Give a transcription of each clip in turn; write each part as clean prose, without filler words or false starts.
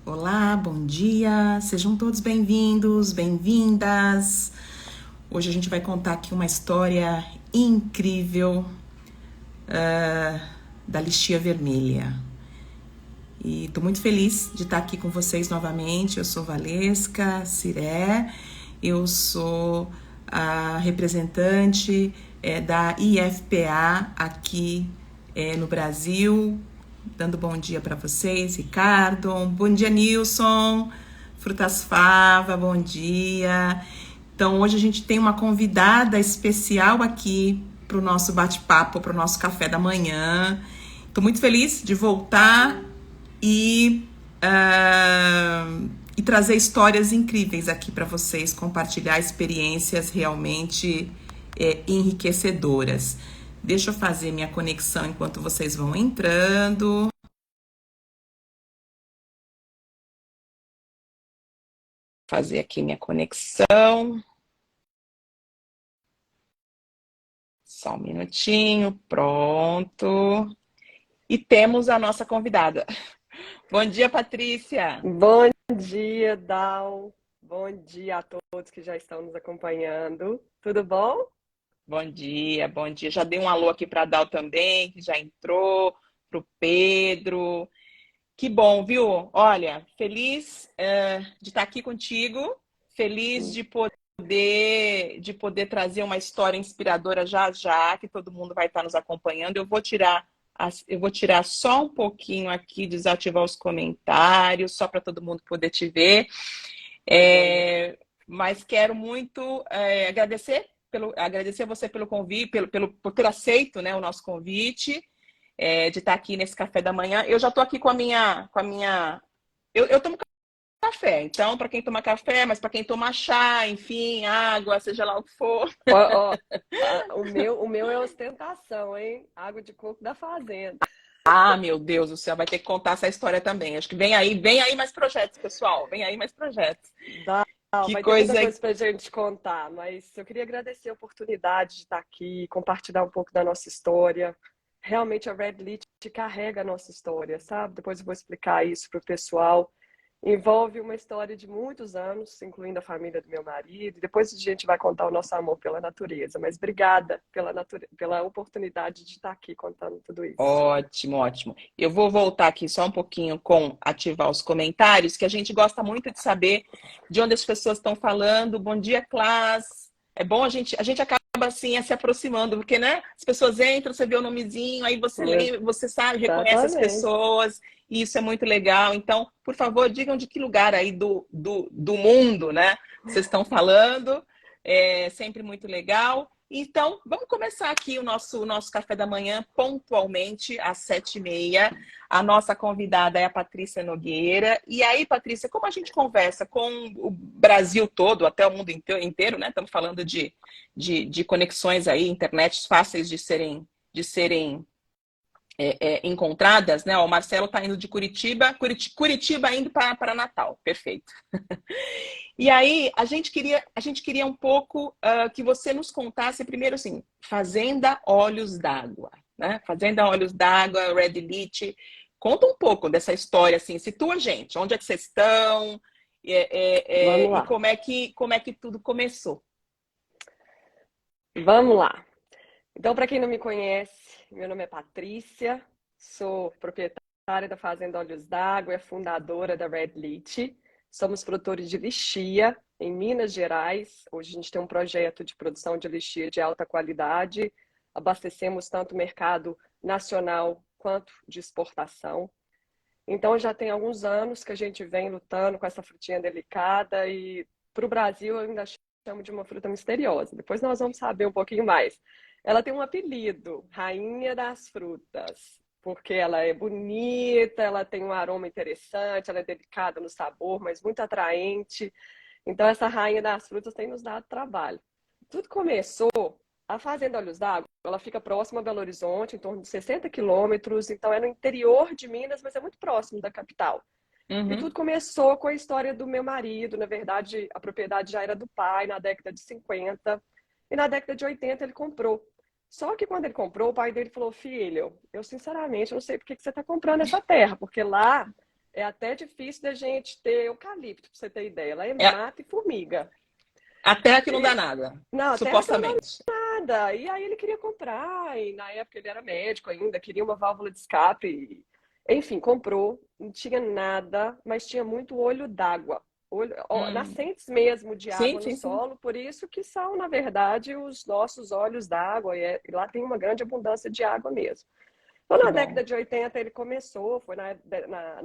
Olá, bom dia, sejam todos bem-vindos, bem-vindas. Hoje a gente vai contar aqui uma história incrível da Lixia Vermelha. E tô muito feliz de estar aqui com vocês novamente. Eu sou Valesca Ciré, eu sou a representante da IFPA aqui no Brasil, dando bom dia para vocês, Ricardo. Bom dia, Nilson. Frutas Fava, bom dia. Então, hoje a gente tem uma convidada especial aqui para o nosso bate-papo, para o nosso café da manhã. Estou muito feliz de voltar e, e trazer histórias incríveis aqui para vocês, compartilhar experiências realmente enriquecedoras. Deixa eu fazer minha conexão enquanto vocês vão entrando. Fazer aqui minha conexão. Só um minutinho, pronto. E temos a nossa convidada. Bom dia, Patrícia. Bom dia, Dal. Bom dia a todos que já estão nos acompanhando. Tudo bom? Bom dia, bom dia. Já dei um alô aqui para a Dal também, que já entrou, para o Pedro. Que bom, viu? Olha, feliz de estar aqui contigo, feliz de poder trazer uma história inspiradora já já, que todo mundo vai estar nos acompanhando. Eu vou tirar só um pouquinho aqui, desativar os comentários, só para todo mundo poder te ver. Mas quero muito agradecer a você pelo convite, por ter aceito, né, o nosso convite, de estar aqui nesse café da manhã. Eu já estou aqui com a minha. Eu tomo café, então, para quem toma café, mas para quem toma chá, enfim, água, seja lá o que for. O meu é ostentação, hein? Água de coco da fazenda. Ah, meu Deus do céu, vai ter que contar essa história também. Acho que vem aí mais projetos, pessoal. Vem aí mais projetos. Dal, Que vai ter muita coisa. coisa para a gente contar, mas eu queria agradecer a oportunidade de estar aqui, compartilhar um pouco da nossa história. Realmente a Red Lit carrega a nossa história, sabe? Depois eu vou explicar isso para o pessoal. Envolve uma história de muitos anos, incluindo a família do meu marido. Depois a gente vai contar o nosso amor pela natureza. Mas obrigada pela oportunidade de estar aqui contando tudo isso. Ótimo, ótimo. Eu vou voltar aqui só um pouquinho com ativar os comentários, que a gente gosta muito de saber de onde as pessoas estão falando. Bom dia, Clas. É bom a gente acaba assim se aproximando, porque, né? As pessoas entram, você vê o nomezinho, aí você lembra, você sabe, reconhece as Exatamente. pessoas, e isso é muito legal. Então, por favor, digam de que lugar aí do mundo, né? Vocês estão falando. É sempre muito legal. Então, vamos começar aqui o nosso café da manhã, pontualmente, às 7h30. A nossa convidada é a Patrícia Nogueira. E aí, Patrícia, como a gente conversa com o Brasil todo, até o mundo inteiro, né? Estamos falando de conexões aí, internet fáceis de serem encontradas, né? O Marcelo está indo de Curitiba indo para Natal. Perfeito. E aí, a gente queria um pouco que você nos contasse primeiro assim, Fazenda Olhos d'Água, né? Fazenda Olhos d'Água, Red Elite. Conta um pouco dessa história, assim, situa a gente, onde é que vocês estão Vamos e lá. como é que tudo começou. Vamos lá. Então, para quem não me conhece, meu nome é Patrícia, sou proprietária da Fazenda Olhos d'Água, é fundadora da Red Lit. Somos produtores de lixia em Minas Gerais. Hoje a gente tem um projeto de produção de lixia de alta qualidade. Abastecemos tanto o mercado nacional quanto de exportação. Então, já tem alguns anos que a gente vem lutando com essa frutinha delicada e para o Brasil eu ainda chamo de uma fruta misteriosa. Depois nós vamos saber um pouquinho mais. Ela tem um apelido, Rainha das Frutas, porque ela é bonita, ela tem um aroma interessante, ela é delicada no sabor, mas muito atraente. Então, essa Rainha das Frutas tem nos dado trabalho. Tudo começou, a Fazenda Olhos d'Água, ela fica próxima a Belo Horizonte, em torno de 60 quilômetros, então é no interior de Minas, mas é muito próximo da capital. E Uhum. tudo começou com a história do meu marido. Na verdade, a propriedade já era do pai na década de 50 e na década de 80 ele comprou. Só que quando ele comprou, o pai dele falou: Filho, eu sinceramente não sei por que você está comprando essa terra, porque lá é até difícil da gente ter eucalipto, para você ter ideia. Ela é É mato e formiga. a terra que não dá E, nada, não, terra que não dá supostamente. nada. E aí ele queria comprar, e na época ele era médico ainda, queria uma válvula de escape. Enfim, comprou, não tinha nada, mas tinha muito olho d'água. Hum. Nascentes mesmo de Sim, água no sim, sim. solo, por isso que são, na verdade, os nossos olhos d'água, e lá tem uma grande abundância de água mesmo. Então, Que na bom. década de 80 ele começou, foi na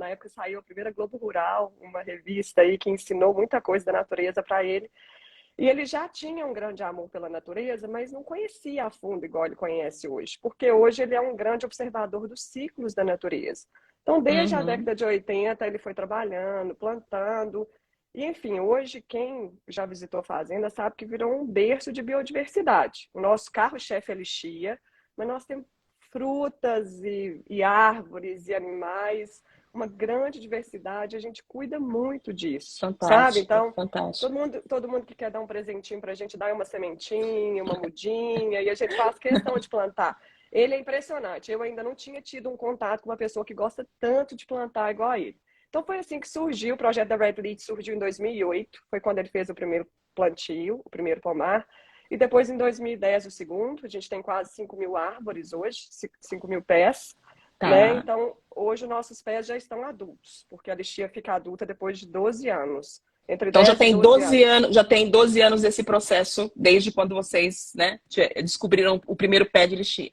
época que saiu a primeira Globo Rural, uma revista aí que ensinou muita coisa da natureza para ele. E ele já tinha um grande amor pela natureza, mas não conhecia a fundo igual ele conhece hoje, porque hoje ele é um grande observador dos ciclos da natureza. Então, desde a Uhum. década de 80, ele foi trabalhando, plantando, e enfim, hoje quem já visitou a fazenda sabe que virou um berço de biodiversidade. O nosso carro-chefe é lixia, mas nós temos frutas e árvores e animais, uma grande diversidade, a gente cuida muito disso, sabe? Fantástico, Então, fantástico. todo mundo que quer dar um presentinho para a gente dá uma sementinha, uma mudinha, e a gente faz questão de plantar. Ele é impressionante. Eu ainda não tinha tido um contato com uma pessoa que gosta tanto de plantar igual a ele. Então foi assim que surgiu, o projeto da Red Leaf surgiu em 2008, foi quando ele fez o primeiro plantio, o primeiro pomar, e depois em 2010 o segundo, a gente tem quase 5.000 árvores hoje, 5.000 pés, né? Tá. Então, hoje nossos pés já estão adultos, porque a lixia fica adulta depois de 12 anos. Entre Então 10 e 12 anos. Já tem 12 anos esse processo, desde quando vocês, né, descobriram o primeiro pé de lixia.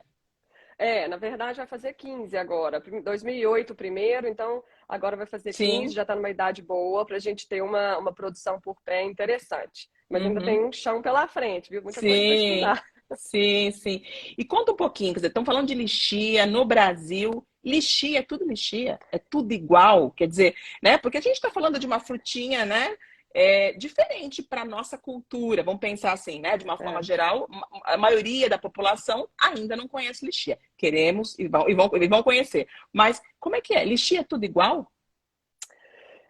Na verdade vai fazer 15 agora. 2008 primeiro, então agora vai fazer 15, Sim. já está numa idade boa para a gente ter uma produção por pé interessante. Mas ainda tem Uhum. um chão pela frente, viu? Muita coisa para Sim, estudar. sim, sim. E conta um pouquinho, quer dizer, estão falando de lixia no Brasil. Lixia, é tudo lixia? É tudo igual? Quer dizer, né? Porque a gente está falando de uma frutinha, né? Diferente para a nossa cultura. Vamos pensar assim, né? De uma forma É. geral, a maioria da população ainda não conhece lixia. Queremos e vão conhecer. Mas como é que é? Lixia é tudo igual?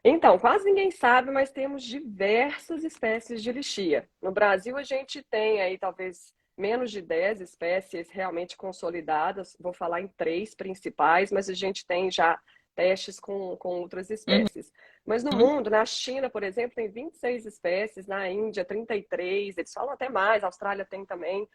Então, quase ninguém sabe, mas temos diversas espécies de lixia. No Brasil, a gente tem aí talvez menos de 10 espécies realmente consolidadas. Vou falar em três principais, mas a gente tem já testes com outras espécies. Mas no Uhum. mundo, na China, por exemplo, tem 26 espécies, na Índia, 33, eles falam até mais, a Austrália tem também.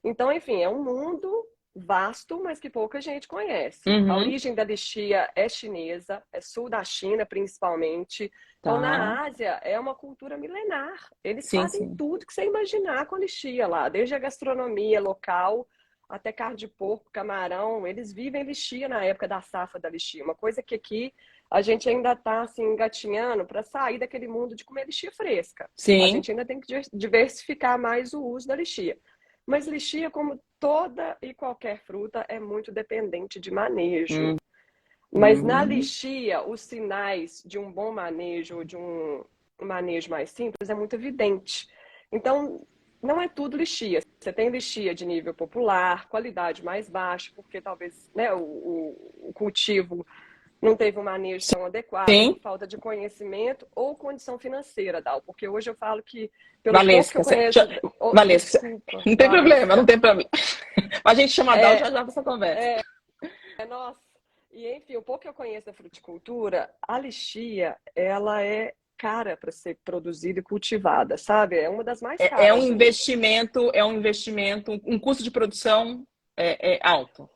Então, enfim, é um mundo vasto, mas que pouca gente conhece. A Uhum. origem da lixia é chinesa, é sul da China principalmente. Então, Tá. na Ásia, é uma cultura milenar. Eles Sim, fazem sim. tudo que você imaginar com a lixia lá, desde a gastronomia local até carne de porco, camarão. Eles vivem lixia na época da safra da lixia. Uma coisa que aqui a gente ainda está assim, engatinhando para sair daquele mundo de comer lixia fresca. A Sim. gente ainda tem que diversificar mais o uso da lixia. Mas lixia, como toda e qualquer fruta, é muito dependente de manejo. Mas na Uhum. lixia, os sinais de um bom manejo ou de um manejo mais simples é muito evidente. Então, não é tudo lixia. Você tem lixia de nível popular, qualidade mais baixa, porque talvez né, o cultivo não teve um manejo tão adequado, por Sim. falta de conhecimento ou condição financeira, Dal. Porque hoje eu falo que, pelo pouco que eu Valesca, conheço. Oh, Valesca, desculpa, não tem problema, não Valesca. tem problema. A gente chama Dal É, já já pra essa conversa. nossa. E enfim, o pouco que eu conheço da fruticultura, a lixia, ela é cara para ser produzida e cultivada, sabe? É uma das mais caras do mundo. É um investimento, um custo de produção alto.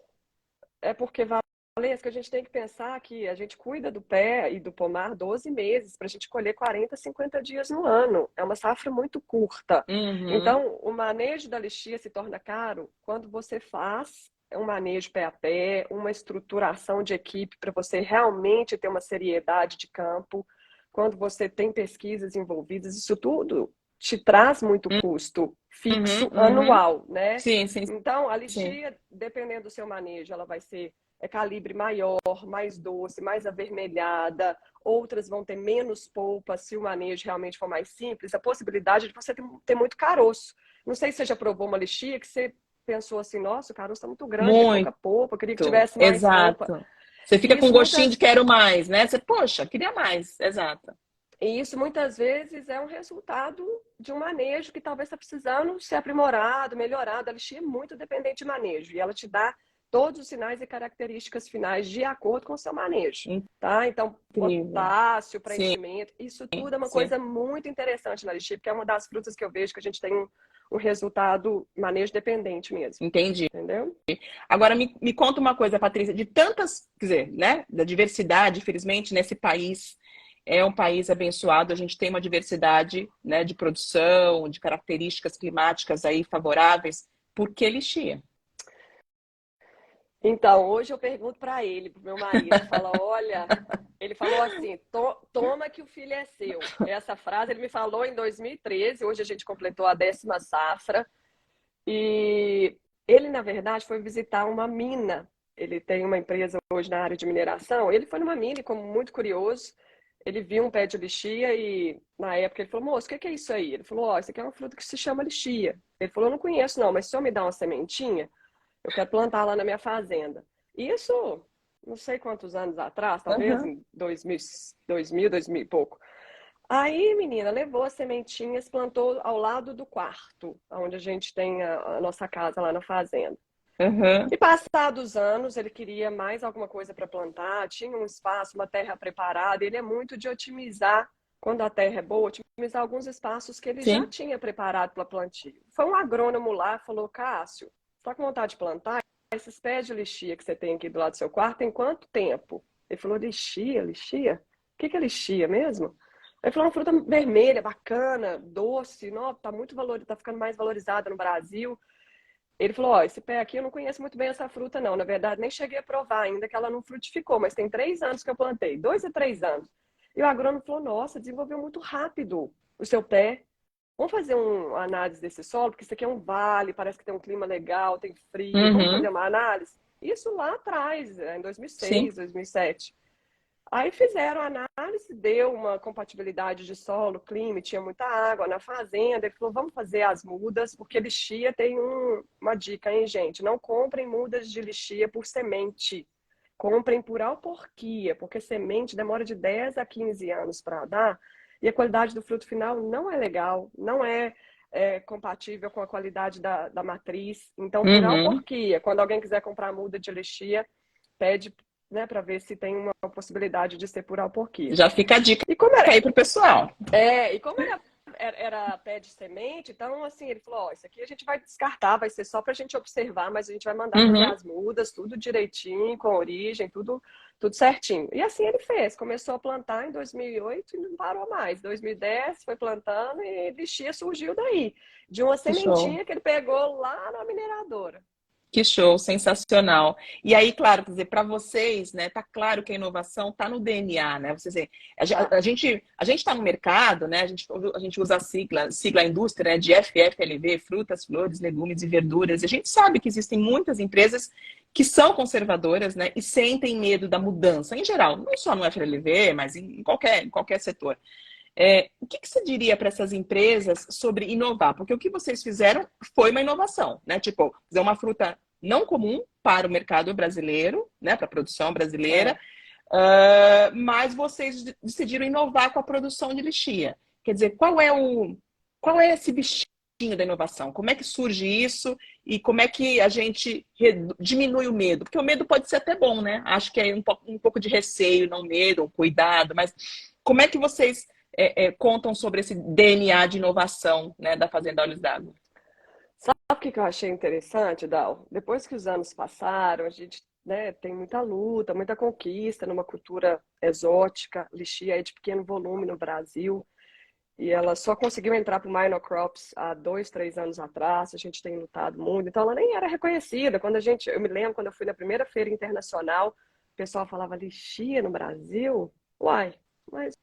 É porque, Valesca, a gente tem que pensar que a gente cuida do pé e do pomar 12 meses para a gente colher 40, 50 dias no ano. É uma safra muito curta. Uhum, Então, o manejo da lixia se torna caro quando você faz um manejo pé a pé, uma estruturação de equipe para você realmente ter uma seriedade de campo. Quando você tem pesquisas envolvidas, isso tudo te traz muito custo uhum, fixo uhum. anual, né? Sim, sim, Então, a sim. lixia, dependendo do seu manejo, ela vai ser calibre maior, mais doce, mais avermelhada. Outras vão ter menos polpa se o manejo realmente for mais simples. A possibilidade de você ter muito caroço. Não sei se você já provou uma lixia que você pensou assim, nossa, o caroço está muito grande, tem pouca Muito, polpa, eu queria que tivesse mais polpa. exato. Você fica E com isso gostinho de muitas, quero mais, né? Você, poxa, queria mais, exato. e isso muitas vezes é um resultado de um manejo que talvez está precisando ser aprimorado, melhorado. A lixia é muito dependente de manejo e ela te dá todos os sinais e características finais de acordo com o seu manejo, tá? Então, Incrível. potássio, Sim, preenchimento, isso tudo é uma sim. coisa muito interessante na lixia, porque é uma das frutas que eu vejo que a gente tem um resultado manejo dependente mesmo, Entendi. entendeu? Agora, me conta uma coisa, Patrícia, de tantas, quer dizer, né, da diversidade, infelizmente, nesse país, é um país abençoado, a gente tem uma diversidade, né, de produção, de características climáticas aí favoráveis. Por que lixia? Então, hoje eu pergunto para ele, pro meu marido, fala, olha, ele falou assim, toma que o filho é seu. Essa frase ele me falou em 2013, hoje a gente completou a 10ª safra, e ele, na verdade, foi visitar uma mina. Ele tem uma empresa hoje na área de mineração, ele foi numa mina e, como muito curioso, ele viu um pé de lixia e, na época, ele falou, moço, o que é isso aí? Ele falou, ó, isso aqui é uma fruta que se chama lixia. Ele falou, eu não conheço não, mas se o senhor me dá uma sementinha, eu quero plantar lá na minha fazenda. Isso, não sei quantos anos atrás, talvez Uhum. em 2000 e pouco. Aí, menina, levou as sementinhas, plantou ao lado do quarto, onde a gente tem a nossa casa lá na fazenda. Uhum. E passados anos, ele queria mais alguma coisa para plantar, tinha um espaço, uma terra preparada. Ele é muito de otimizar, quando a terra é boa, otimizar alguns espaços que ele já Sim. tinha preparado para plantio. Foi um agrônomo lá, falou, Cássio, está com vontade de plantar? Esses pés de lixia que você tem aqui do lado do seu quarto, tem quanto tempo? Ele falou, lixia, lixia? O que é lixia mesmo? Ele falou, uma fruta vermelha, bacana, doce, não, tá ficando mais valorizada no Brasil. Ele falou, ó, esse pé aqui eu não conheço muito bem essa fruta não, na verdade nem cheguei a provar ainda que ela não frutificou, mas tem 3 anos que eu plantei, 2 a 3 anos. E o agrônomo falou, nossa, desenvolveu muito rápido o seu pé. Vamos fazer uma análise desse solo, porque isso aqui é um vale, parece que tem um clima legal, tem frio, vamos fazer Uhum. uma análise? Isso lá atrás, em Sim. 2006, 2007. Aí fizeram a análise, deu uma compatibilidade de solo, clima, tinha muita água na fazenda. Ele falou, vamos fazer as mudas, porque lixia tem uma dica, hein, gente? Não comprem mudas de lixia por semente. Comprem por alporquia, porque semente demora de 10 a 15 anos para dar e a qualidade do fruto final não é legal, não é, compatível com a qualidade da matriz. Então, por Uhum. alporquia, quando alguém quiser comprar muda de lixia, pede, né, para ver se tem uma possibilidade de ser por alporquia. Já fica a dica E como era, aí pro pessoal. era pé de semente, então assim, ele falou, ó, isso aqui a gente vai descartar, vai ser só pra gente observar, mas a gente vai mandar fazer Uhum. as mudas, tudo direitinho, com origem, tudo certinho. E assim ele fez, começou a plantar em 2008 e não parou mais. 2010 foi plantando e lixia surgiu daí, de uma Que show. sementinha que ele pegou lá na mineradora. Que show, sensacional. E aí, claro, quer dizer, para vocês, né, tá claro que a inovação tá no DNA, né? Vocês, Tá. a gente está no mercado, né? A gente usa a sigla indústria, né, de FFLV, frutas, flores, legumes e verduras. E a gente sabe que existem muitas empresas que são conservadoras, né, e sentem medo da mudança, em geral, não só no FFLV, mas em qualquer setor. O que você diria para essas empresas sobre inovar? Porque o que vocês fizeram foi uma inovação, né? Tipo, fazer uma fruta não comum para o mercado brasileiro, né? Para a produção brasileira, É. mas vocês decidiram inovar com a produção de lixia. Quer dizer, qual é esse bichinho da inovação? Como é que surge isso e como é que a gente diminui o medo? Porque o medo pode ser até bom, né? Acho que é um pouco de receio, não medo, um cuidado, mas como é que vocês contam sobre esse DNA de inovação, né, da Fazenda Olhos d'Água? Sabe o que eu achei interessante, Dal? Depois que os anos passaram, a gente, né, tem muita luta, muita conquista numa cultura exótica. Lixia é de pequeno volume no Brasil e ela só conseguiu entrar para o Minor Crops há 2, 3 anos atrás. A gente tem lutado muito, então ela nem era reconhecida. Eu me lembro quando eu fui na primeira feira internacional, o pessoal falava lixia no Brasil. Mas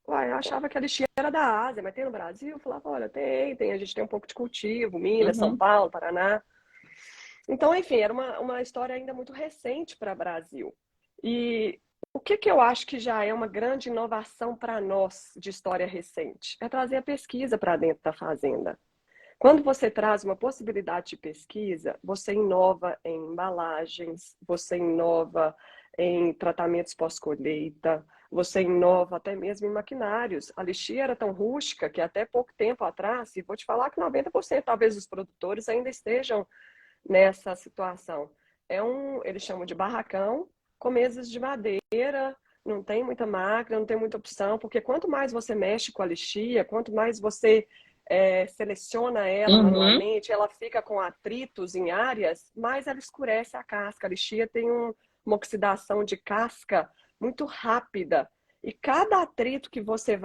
Uai, eu achava que a lixia era da Ásia, mas tem no Brasil? Eu falava, olha, tem, a gente tem um pouco de cultivo, Minas, São Uhum. Paulo, Paraná. Então, enfim, era uma história ainda muito recente para o Brasil. E o que eu acho que já é uma grande inovação para nós de história recente? É trazer a pesquisa para dentro da fazenda. Quando você traz uma possibilidade de pesquisa, você inova em embalagens, você inova em tratamentos pós-colheita, você inova até mesmo em maquinários. A lixia era tão rústica que até pouco tempo atrás, e vou te falar que 90% talvez dos produtores ainda estejam nessa situação. eles chamam de barracão, com mesas de madeira, não tem muita máquina, não tem muita opção, porque quanto mais você mexe com a lixia, quanto mais você seleciona ela Uhum. manualmente, ela fica com atritos em áreas, mais ela escurece a casca. A lixia tem uma oxidação de casca muito rápida. E cada atrito que você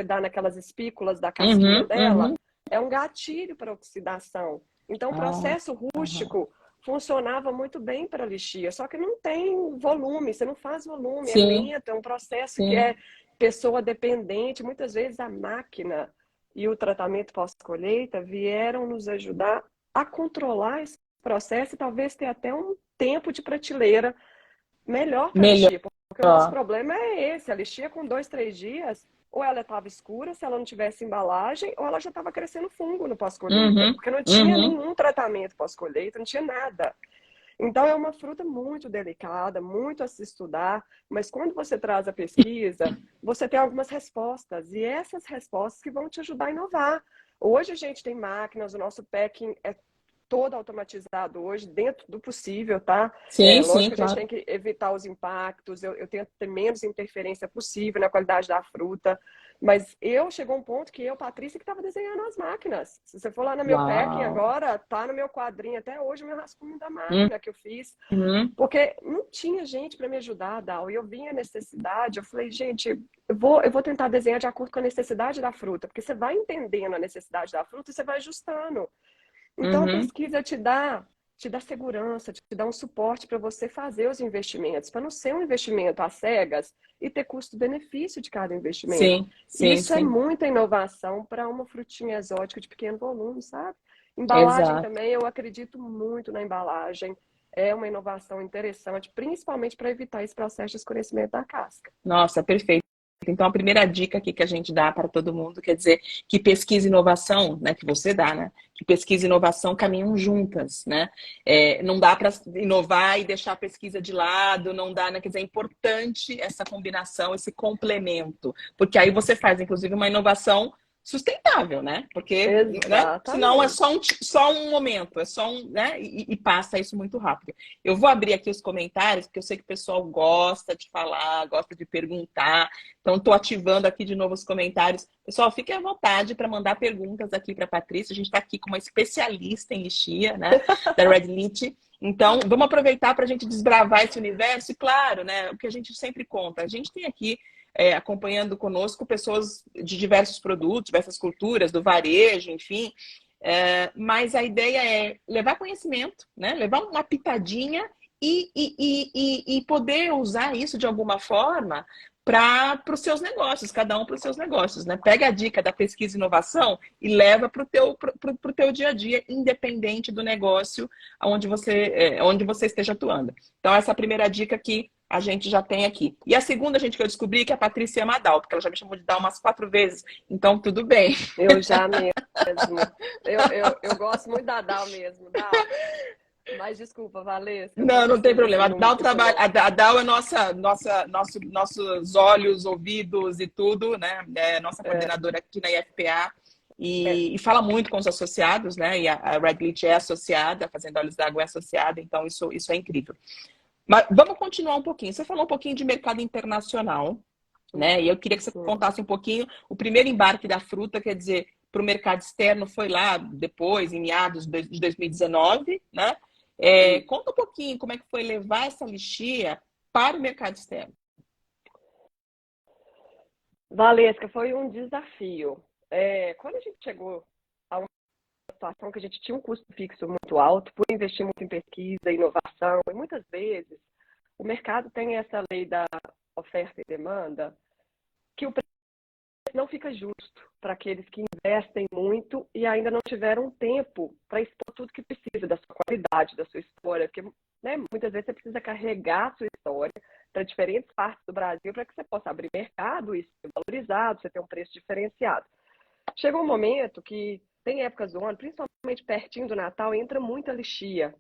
dá naquelas espículas da casquinha Uhum. dela Uhum. é um gatilho para oxidação. Então, o Ah, processo aham. rústico funcionava muito bem para a lixia, só que não tem volume, você não faz volume, é Sim, lento, é um processo que sim. é pessoa dependente. Muitas vezes a máquina e o tratamento pós-colheita vieram nos ajudar a controlar esse processo e talvez ter até um tempo de prateleira melhor para a Melhor. lixia, porque o nosso problema é esse, a lixia com 2, 3 dias, ou ela estava escura se ela não tivesse embalagem, ou ela já estava crescendo fungo no pós-colheita, Uhum. porque não tinha Uhum. nenhum tratamento pós-colheita, não tinha nada. Então, é uma fruta muito delicada, muito a se estudar, mas quando você traz a pesquisa, você tem algumas respostas, e essas respostas que vão te ajudar a inovar. Hoje a gente tem máquinas, o nosso packing é todo automatizado hoje, dentro do possível, tá? Sim, sim, Lógico que a gente claro. tem que evitar os impactos, eu tento ter menos interferência possível na qualidade da fruta, mas chegou um ponto que Patrícia, que estava desenhando as máquinas. Se você for lá no meu packing Uau. agora, tá no meu quadrinho até hoje o meu rascunho da máquina que eu fiz, Uhum. porque não tinha gente para me ajudar, Dal, e eu vi a necessidade, eu falei, gente, eu vou tentar desenhar de acordo com a necessidade da fruta, porque você vai entendendo a necessidade da fruta e você vai ajustando. Então, a Uhum. pesquisa te dá segurança, te dá um suporte para você fazer os investimentos, para não ser um investimento às cegas e ter custo-benefício de cada investimento. Sim, sim, Isso é sim. muita inovação para uma frutinha exótica de pequeno volume, sabe? Embalagem Exato. também, eu acredito muito na embalagem. É uma inovação interessante, principalmente para evitar esse processo de escurecimento da casca. Nossa, perfeito. Então, a primeira dica aqui que a gente dá para todo mundo, quer dizer, que pesquisa e inovação, né, que você dá, né, que pesquisa e inovação caminham juntas, né, não dá para inovar e deixar a pesquisa de lado, não dá, né, quer dizer, é importante essa combinação, esse complemento, porque aí você faz, inclusive, uma inovação sustentável, né, porque, né, senão é Exatamente. só um momento, é só um, né, e passa isso muito rápido. Eu vou abrir aqui os comentários, porque eu sei que o pessoal gosta de falar, gosta de perguntar. Então, estou ativando aqui de novo os comentários. Pessoal, fiquem à vontade para mandar perguntas aqui para a Patrícia. A gente está aqui com uma especialista em lixia, né, da Red Leach. Então, vamos aproveitar para a gente desbravar esse universo. E, claro, né, o que a gente sempre conta. A gente tem aqui, acompanhando conosco, pessoas de diversos produtos, diversas culturas, do varejo, enfim. Mas a ideia é levar conhecimento, né, levar uma pitadinha e poder usar isso de alguma forma para os seus negócios, cada um para os seus negócios, né? Pega a dica da pesquisa e inovação e leva para o teu dia a dia, independente do negócio onde você esteja atuando. Então, essa é a primeira dica que a gente já tem aqui. E a segunda, gente, que eu descobri que é a Patrícia Madal, porque ela já me chamou de Dal umas 4 vezes, então tudo bem. Eu já mesmo. Eu gosto muito da Dal mesmo, Dal. Mas desculpa, Valesca, Não, você não tem esteve problema. A assim DAO muito trabalha, longe. a DAO é nossos olhos, ouvidos e tudo, né? É nossa É, coordenadora aqui na IFPA é, e fala muito com os associados, né? E a Red Leach é associada, a Fazenda Olhos d'Água é associada, então isso é incrível. Mas vamos continuar um pouquinho. Você falou um pouquinho de mercado internacional, né? E eu queria que você sim. contasse um pouquinho o primeiro embarque da fruta, quer dizer, para o mercado externo foi lá depois, em meados de 2019, né? Conta um pouquinho como é que foi levar essa lixia para o mercado externo. Valesca, foi um desafio. Quando a gente chegou a uma situação que a gente tinha um custo fixo muito alto, por investir muito em pesquisa, inovação, e muitas vezes o mercado tem essa lei da oferta e demanda, que o não fica justo para aqueles que investem muito e ainda não tiveram tempo para expor tudo que precisa da sua qualidade, da sua história, porque, né, muitas vezes você precisa carregar a sua história para diferentes partes do Brasil para que você possa abrir mercado e ser valorizado, você ter um preço diferenciado. Chegou um momento que tem épocas do ano, principalmente pertinho do Natal, entra muita lixia.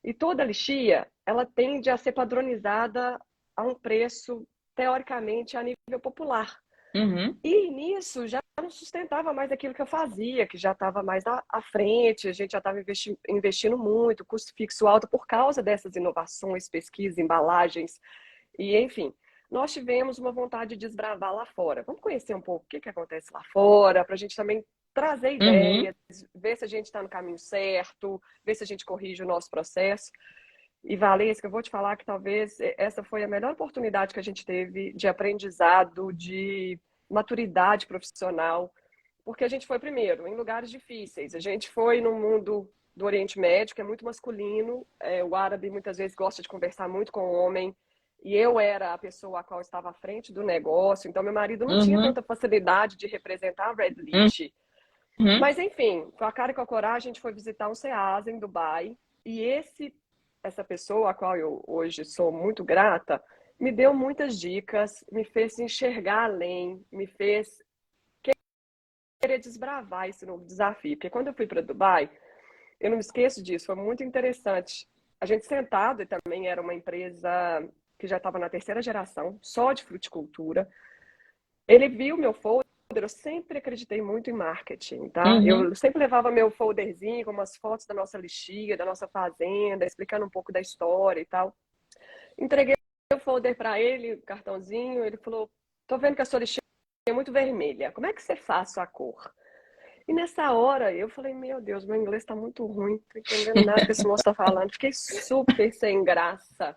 E toda lixia, ela tende a ser padronizada a um preço, teoricamente, a nível popular. Uhum. E nisso já não sustentava mais aquilo que eu fazia, que já estava mais à frente, a gente já estava investindo muito, custo fixo alto por causa dessas inovações, pesquisa, embalagens, e enfim. Nós tivemos uma vontade de desbravar lá fora. Vamos conhecer um pouco o que acontece lá fora, para a gente também trazer Uhum. ideias, ver se a gente está no caminho certo, ver se a gente corrige o nosso processo. E Valesca, eu vou te falar que talvez essa foi a melhor oportunidade que a gente teve de aprendizado, de maturidade profissional, porque a gente foi primeiro em lugares difíceis. A gente foi no mundo do Oriente Médio, que é muito masculino. O árabe muitas vezes gosta de conversar muito com o homem. E eu era a pessoa a qual estava à frente do negócio. Então, meu marido não tinha Uhum. tanta facilidade de representar a Red Uhum. Leach. Mas, enfim, com a cara e com a coragem, a gente foi visitar um SEASA em Dubai. E essa pessoa, a qual eu hoje sou muito grata, me deu muitas dicas, me fez enxergar além, me fez querer desbravar esse novo desafio. Porque quando eu fui para Dubai, eu não me esqueço disso, foi muito interessante. A gente sentado, e também era uma empresa que já estava na terceira geração, só de fruticultura. Ele viu meu folder, eu sempre acreditei muito em marketing, tá? Uhum. Eu sempre levava meu folderzinho com umas fotos da nossa lixia, da nossa fazenda, explicando um pouco da história e tal. Entreguei o folder para ele, o cartãozinho, ele falou: "Tô vendo que a sua lixia é muito vermelha. Como é que você faz a sua cor?" E nessa hora eu falei: "Meu Deus, meu inglês tá muito ruim, não tô entendendo nada que esse moço tá falando." Fiquei super sem graça.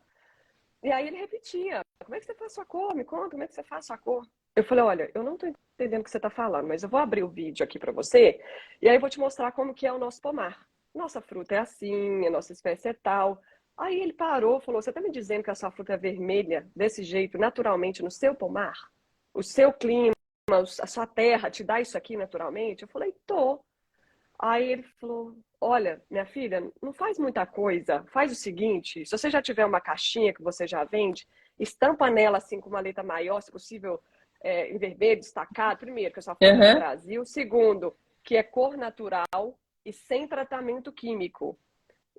E aí ele repetia: "Como é que você faz sua cor? Me conta, como é que você faz sua cor?" Eu falei: "Olha, eu não tô entendendo o que você tá falando, mas eu vou abrir o vídeo aqui para você e aí eu vou te mostrar como que é o nosso pomar. Nossa fruta é assim, a nossa espécie é tal." Aí ele parou, falou: "Você tá me dizendo que a sua fruta é vermelha desse jeito, naturalmente, no seu pomar? O seu clima, a sua terra te dá isso aqui naturalmente?" Eu falei: "Tô." Aí ele falou: "Olha, minha filha, não faz muita coisa. Faz o seguinte: se você já tiver uma caixinha que você já vende, estampa nela assim com uma letra maior, se possível, em vermelho, destacado. Primeiro, que a sua fruta é do Uhum. Brasil. Segundo, que é cor natural e sem tratamento químico."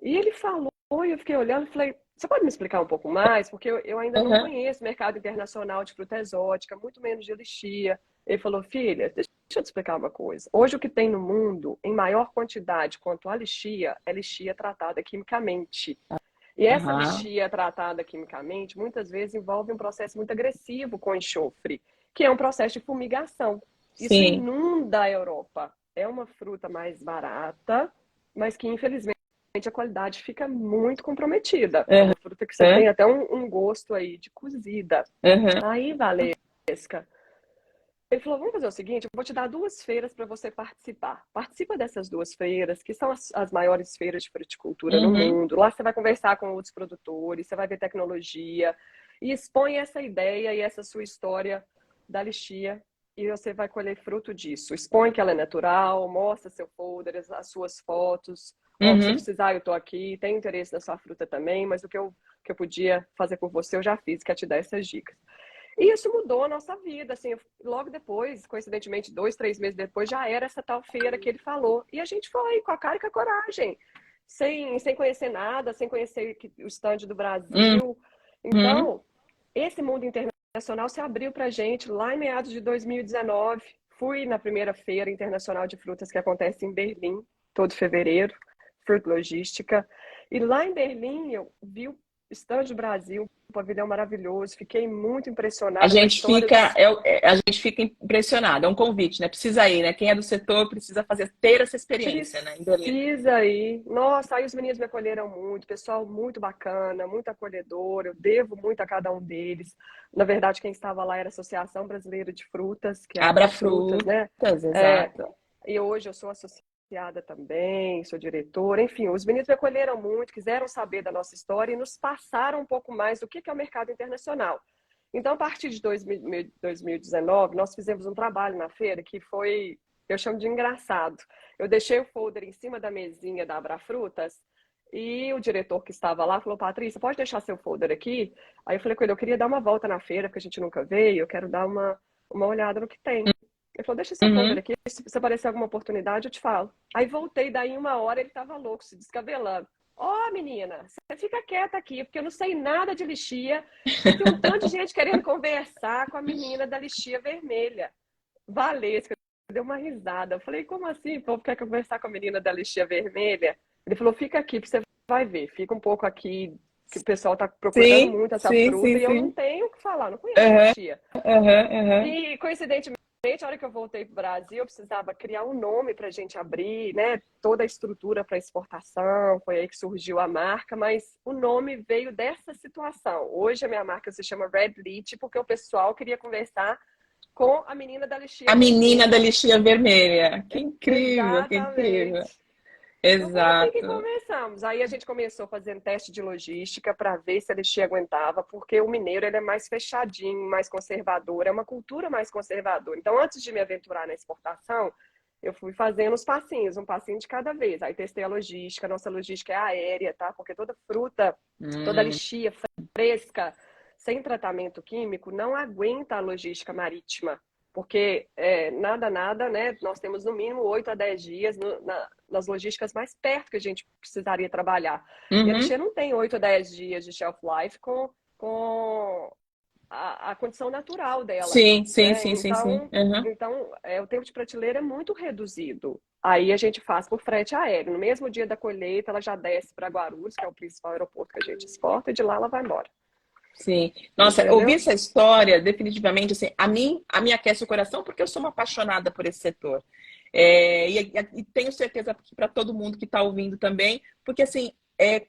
E ele falou, e eu fiquei olhando e falei: "Você pode me explicar um pouco mais? Porque eu ainda não Uhum. conheço o mercado internacional de fruta exótica, muito menos de lixia." Ele falou: "Filha, deixa eu te explicar uma coisa. Hoje o que tem no mundo, em maior quantidade quanto a lixia, é lixia tratada quimicamente. E essa Aham. lixia tratada quimicamente, muitas vezes envolve um processo muito agressivo com enxofre, que é um processo de fumigação. Isso Sim. inunda a Europa. É uma fruta mais barata, mas que infelizmente a qualidade fica muito comprometida. É Uhum. uma fruta que você tem até um gosto aí de cozida." Uhum. Aí, Valesca, ele falou: "Vamos fazer o seguinte, eu vou te dar 2 feiras para você participar. Participa dessas 2 feiras, que são as maiores feiras de fruticultura no Uhum. mundo. Lá você vai conversar com outros produtores, você vai ver tecnologia e expõe essa ideia e essa sua história da lixia e você vai colher fruto disso. Expõe que ela é natural, mostra seu folder, as suas fotos. Ó, se você Uhum. precisar, eu tô aqui. Tenho interesse na sua fruta também, mas o que eu podia fazer por você, eu já fiz, que é te dar essas dicas." E isso mudou a nossa vida, assim, logo depois, coincidentemente, 2, 3 meses depois, já era essa tal feira que ele falou. E a gente foi com a cara e com a coragem, sem conhecer nada, sem conhecer o stand do Brasil. Uhum. Então, esse mundo internacional se abriu para a gente lá em meados de 2019. Fui na primeira feira internacional de frutas que acontece em Berlim, todo fevereiro, Fruit Logística. E lá em Berlim eu vi o stand do Brasil, um pavilhão maravilhoso. Fiquei muito A impressionada com a gente história fica, dos... a gente fica impressionado, é um convite, né? Precisa ir, né? Quem é do setor precisa ter essa experiência, né? Em Berlim. Precisa ir. Nossa, aí os meninos me acolheram muito, pessoal muito bacana, muito acolhedor. Eu devo muito a cada um deles. Na verdade, quem estava lá era a Associação Brasileira de Frutas, que é a Abra Abrafrutas, né? frutas, É, exato. e hoje eu sou associada também, sou diretora. Enfim, os meninos me acolheram muito, quiseram saber da nossa história e nos passaram um pouco mais do que é o mercado internacional. Então, a partir de 2019, nós fizemos um trabalho na feira que foi, eu chamo de engraçado. Eu deixei o folder em cima da mesinha da Abrafrutas e o diretor que estava lá falou: "Patrícia, pode deixar seu folder aqui?" Aí eu falei com ele: "Eu queria dar uma volta na feira, porque a gente nunca veio, eu quero dar uma olhada no que tem." Ele falou: "Deixa seu folder Uhum. aqui, se aparecer alguma oportunidade, eu te falo." Aí voltei, daí em 1 hora ele estava louco, se descabelando. Ó, menina, você fica quieta aqui, porque eu não sei nada de lixia. E tem um tanto de gente querendo conversar com a menina da lixia vermelha. Valesca deu uma risada. Eu falei, como assim? O povo quer conversar com a menina da lixia vermelha? Ele falou, fica aqui, você vai ver. Fica um pouco aqui, que o pessoal tá procurando Sim, muito essa sim, sim, fruta e eu não sim. tenho o que falar, não conheço Aham, lixia. aham, aham. E, coincidentemente, a hora que eu voltei para o Brasil, eu precisava criar um nome para a gente abrir, né? Toda a estrutura para exportação, foi aí que surgiu a marca, mas o nome veio dessa situação. Hoje a minha marca se chama Red Leach, porque o pessoal queria conversar com a menina da lixia A menina da vermelha. lixia vermelha. Que incrível, que incrível. Exatamente. Então foi assim que Exato. começamos. Aí a gente começou fazendo teste de logística para ver se a lixia aguentava, porque o mineiro ele é mais fechadinho, mais conservador, é uma cultura mais conservadora. Então, antes de me aventurar na exportação, eu fui fazendo os passinhos, um passinho de cada vez. Aí testei a logística, nossa logística é aérea, tá? Porque toda fruta, toda Hum, lixia fresca, sem tratamento químico, não aguenta a logística marítima. Porque nada, né? Nós temos no mínimo 8 a 10 dias nas logísticas mais perto que a gente precisaria trabalhar. E a uhum. lixeira não tem 8 a 10 dias de shelf life com a condição natural dela, Sim, sim, né? sim, sim, sim. Uhum. Então o tempo de prateleira é muito reduzido. Aí a gente faz por frete aéreo. No mesmo dia da colheita, ela já desce para Guarulhos, que é o principal aeroporto que a gente exporta, e de lá ela vai embora. Sim. Nossa, ouvir Entendeu? essa história, definitivamente, assim, a mim aquece o coração porque eu sou uma apaixonada por esse setor. E tenho certeza que para todo mundo que está ouvindo também, porque assim,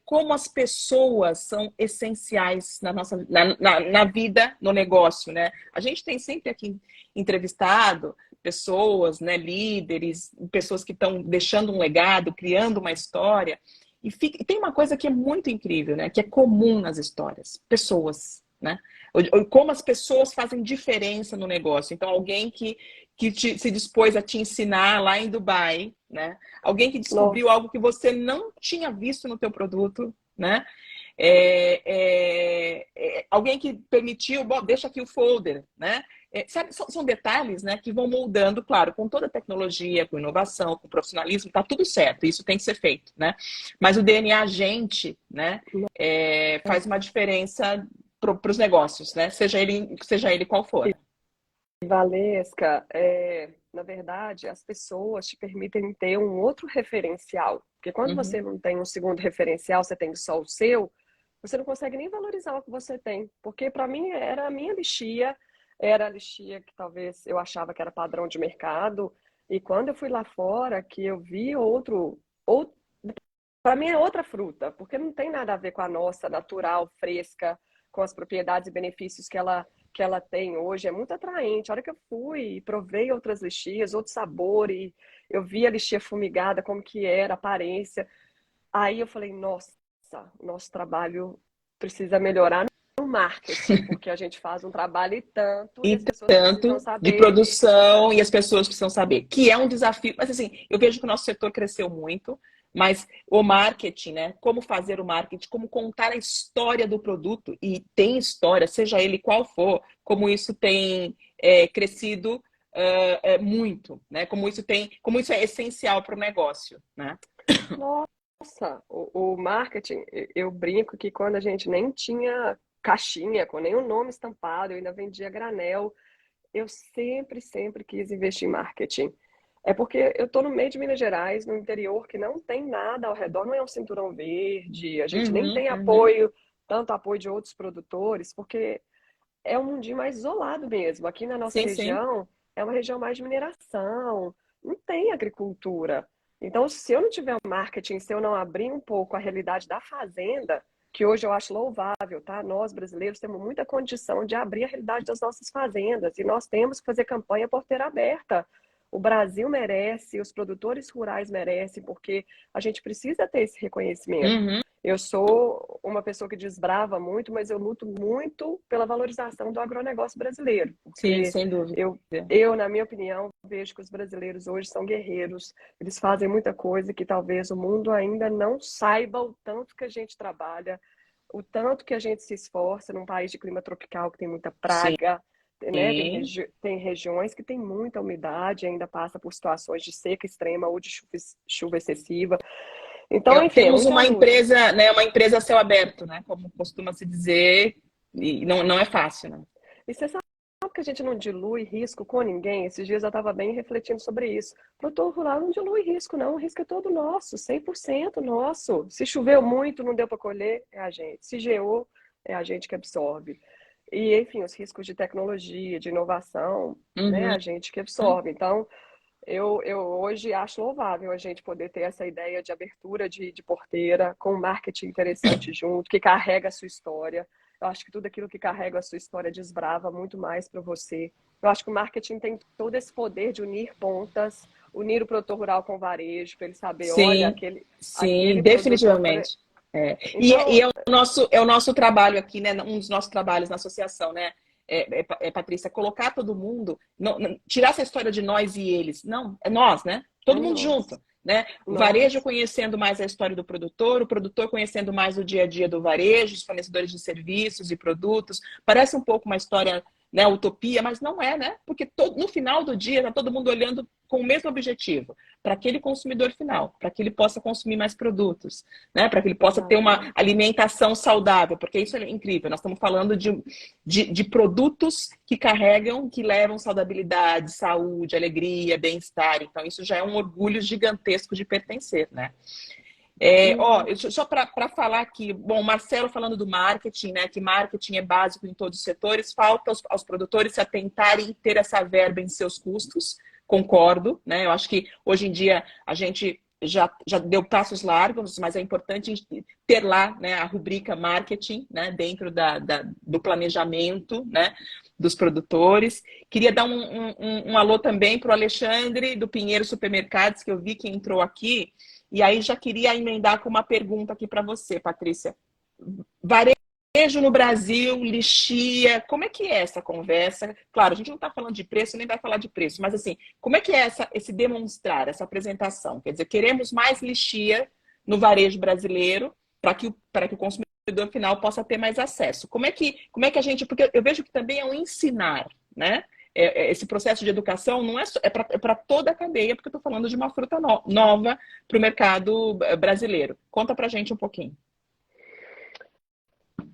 como as pessoas são essenciais na vida, no negócio, né? A gente tem sempre aqui entrevistado pessoas, né, líderes, pessoas que estão deixando um legado, criando uma história. E tem uma coisa que é muito incrível, né? Que é comum nas histórias. Pessoas, né? Como as pessoas fazem diferença no negócio. Então, alguém que se dispôs a te ensinar lá em Dubai, né? Alguém que descobriu Nossa. algo que você não tinha visto no teu produto, né? Alguém que permitiu, bom, deixa aqui o folder, né? Sabe, são detalhes, né, que vão moldando, claro, com toda a tecnologia, com inovação, com profissionalismo, tá tudo certo, isso tem que ser feito, né? Mas o DNA gente, né, faz uma diferença para os negócios, né? Seja ele qual for. Valesca, na verdade, as pessoas te permitem ter um outro referencial. Porque quando Uhum. você não tem um segundo referencial, você tem só o seu, você não consegue nem valorizar o que você tem. Porque para mim era a minha lixia, era a lixia que talvez eu achava que era padrão de mercado. E quando eu fui lá fora, que eu vi outro para mim é outra fruta, porque não tem nada a ver com a nossa, natural, fresca, com as propriedades e benefícios que ela tem hoje. É muito atraente. A hora que eu fui e provei outras lixias, outro sabor, e eu vi a lixia fumigada, como que era, a aparência. Aí eu falei, nossa, o nosso trabalho precisa melhorar no marketing, porque a gente faz um trabalho e tanto, e E as pessoas precisam tanto de saber. produção e as pessoas precisam saber, que é um desafio. Mas assim, eu vejo que o nosso setor cresceu muito, mas o marketing, né? Como fazer o marketing, como contar a história do produto, e tem história, seja ele qual for, como isso tem crescido muito, né? Como isso é essencial para o negócio, né? Nossa, o marketing, eu brinco que quando a gente nem tinha caixinha, com nenhum nome estampado, eu ainda vendia granel, eu sempre quis investir em marketing. É porque eu estou no meio de Minas Gerais, no interior, que não tem nada ao redor, não é um cinturão verde, a gente nem Uhum, tem uhum. apoio, tanto apoio de outros produtores, porque é um mundinho mais isolado mesmo. Aqui na nossa Sim, sim. região é uma região mais de mineração, não tem agricultura. Então, se eu não tiver um marketing, se eu não abrir um pouco a realidade da fazenda, que hoje eu acho louvável, tá? Nós brasileiros temos muita condição de abrir a realidade das nossas fazendas e nós temos que fazer campanha porteira aberta. O Brasil merece, os produtores rurais merecem, porque a gente precisa ter esse reconhecimento. Uhum. Eu sou uma pessoa que desbrava muito, mas eu luto muito pela valorização do agronegócio brasileiro, Sim, porque sem dúvida. na minha opinião, vejo que os brasileiros hoje são guerreiros, eles fazem muita coisa que talvez o mundo ainda não saiba o tanto que a gente trabalha, o tanto que a gente se esforça num país de clima tropical que tem muita praga, né? Sim. Tem regiões que tem muita umidade, ainda passa por situações de seca extrema ou de chuva excessiva. Então, enfim, é Temos muita uma luta. empresa, né, uma empresa a céu aberto, né, como costuma se dizer, e não é fácil, né? E você sabe que a gente não dilui risco com ninguém? Esses dias eu estava bem refletindo sobre isso. O produtor rural não dilui risco, não. O risco é todo nosso, 100% nosso. Se choveu muito, não deu para colher, é a gente. Se geou, é a gente que absorve. E, enfim, os riscos de tecnologia, de inovação, né, Uhum. a gente que absorve. Então, eu hoje acho louvável a gente poder ter essa ideia de abertura de porteira, com um marketing interessante junto, que carrega a sua história. Eu acho que tudo aquilo que carrega a sua história desbrava muito mais para você. Eu acho que o marketing tem todo esse poder de unir pontas, unir o produtor rural com o varejo, para ele saber, olha, Sim, aquele, sim, aquele produtor. definitivamente. É. E Então, é o nosso trabalho aqui, né? Um dos nossos trabalhos na associação, né? Patrícia, colocar todo mundo, tirar essa história de nós e eles. Não, é nós, né? é Todo mundo junto, nós. né? O varejo Nós. conhecendo mais a história do produtor, o produtor conhecendo mais o dia a dia do varejo, os fornecedores de serviços e produtos. Parece um pouco uma história, né, utopia, mas não é, né? Porque no final do dia está todo mundo olhando com o mesmo objetivo, para aquele consumidor final, para que ele possa consumir mais produtos, né? Para que ele possa ter uma Exatamente. alimentação saudável, porque isso é incrível. Nós estamos falando de produtos que carregam, que levam saudabilidade, saúde, alegria, bem-estar. Então, isso já é um orgulho gigantesco de pertencer, né? Só para falar aqui, bom, Marcelo falando do marketing, né? Que marketing é básico em todos os setores, falta aos produtores se atentarem e ter essa verba em seus custos, concordo, né? Eu acho que hoje em dia a gente já deu passos largos, mas é importante ter lá, né, a rubrica marketing, né, dentro do planejamento, né, dos produtores. Queria dar um alô também para o Alexandre do Pinheiro Supermercados, que eu vi que entrou aqui. E aí já queria emendar com uma pergunta aqui para você, Patrícia. Varejo no Brasil, lixia, como é que é essa conversa? Claro, a gente não está falando de preço, nem vai falar de preço, mas assim, como é que é esse demonstrar, essa apresentação? Quer dizer, queremos mais lixia no varejo brasileiro para que o consumidor final possa ter mais acesso. Como é que a gente... Porque eu vejo que também é um ensinar, né? Esse processo de educação não é para toda a cadeia, porque eu estou falando de uma fruta nova para o mercado brasileiro. Conta para a gente um pouquinho.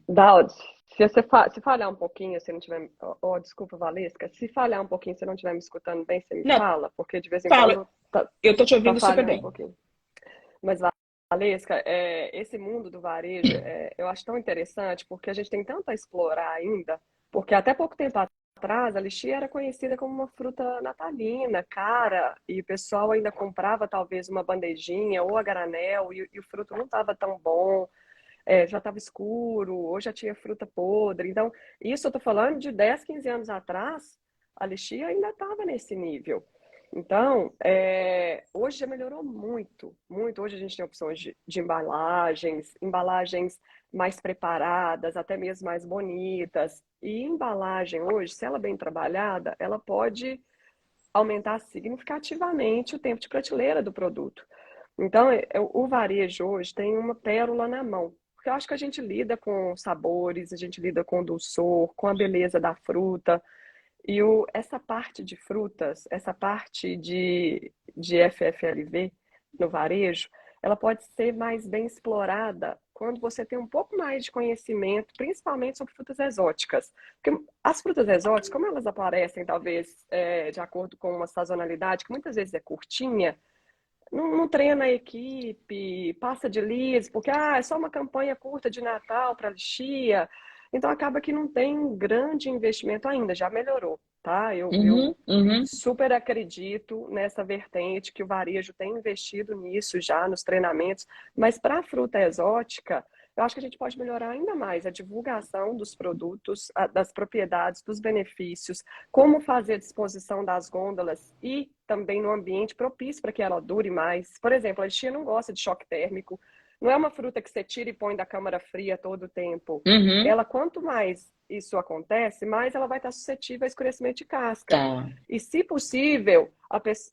Daud, se falhar um pouquinho, se não tiver. Oh, desculpa, Valesca. Se falhar um pouquinho, se não estiver me escutando bem, você me Não, fala, porque de vez em fala. quando tá, Eu estou te tá ouvindo super falhando um bem. pouquinho. Mas, Valesca, esse mundo do varejo, eu acho tão interessante, porque a gente tem tanto a explorar ainda, porque até pouco tempo atrás a lixia era conhecida como uma fruta natalina, cara, e o pessoal ainda comprava talvez uma bandejinha ou a granel, e o fruto não estava tão bom. Já estava escuro, ou já tinha fruta podre. Então, isso eu estou falando de 10, 15 anos atrás, a lixia ainda estava nesse nível. Então, hoje já melhorou muito, muito. Hoje a gente tem opções de embalagens mais preparadas, até mesmo mais bonitas. E embalagem hoje, se ela é bem trabalhada, ela pode aumentar significativamente o tempo de prateleira do produto. Então, o varejo hoje tem uma pérola na mão. Porque eu acho que a gente lida com sabores, a gente lida com o dulçor, com a beleza da fruta. E essa parte de frutas, essa parte de FFLV no varejo, ela pode ser mais bem explorada quando você tem um pouco mais de conhecimento, principalmente sobre frutas exóticas. Porque as frutas exóticas, como elas aparecem, talvez, de acordo com uma sazonalidade, que muitas vezes é curtinha, não treina a equipe, passa de liso, porque é só uma campanha curta de Natal para lixia. Então acaba que não tem um grande investimento ainda, já melhorou, tá? Eu Uhum. super acredito nessa vertente que o varejo tem investido nisso já nos treinamentos, mas para a fruta exótica, eu acho que a gente pode melhorar ainda mais a divulgação dos produtos, das propriedades, dos benefícios, como fazer a disposição das gôndolas e também no ambiente propício para que ela dure mais. Por exemplo, a lixia não gosta de choque térmico, não é uma fruta que você tira e põe da câmara fria todo o tempo. Uhum. Ela, quanto mais isso acontece, mais ela vai estar suscetível a escurecimento de casca. Tá. E, se possível,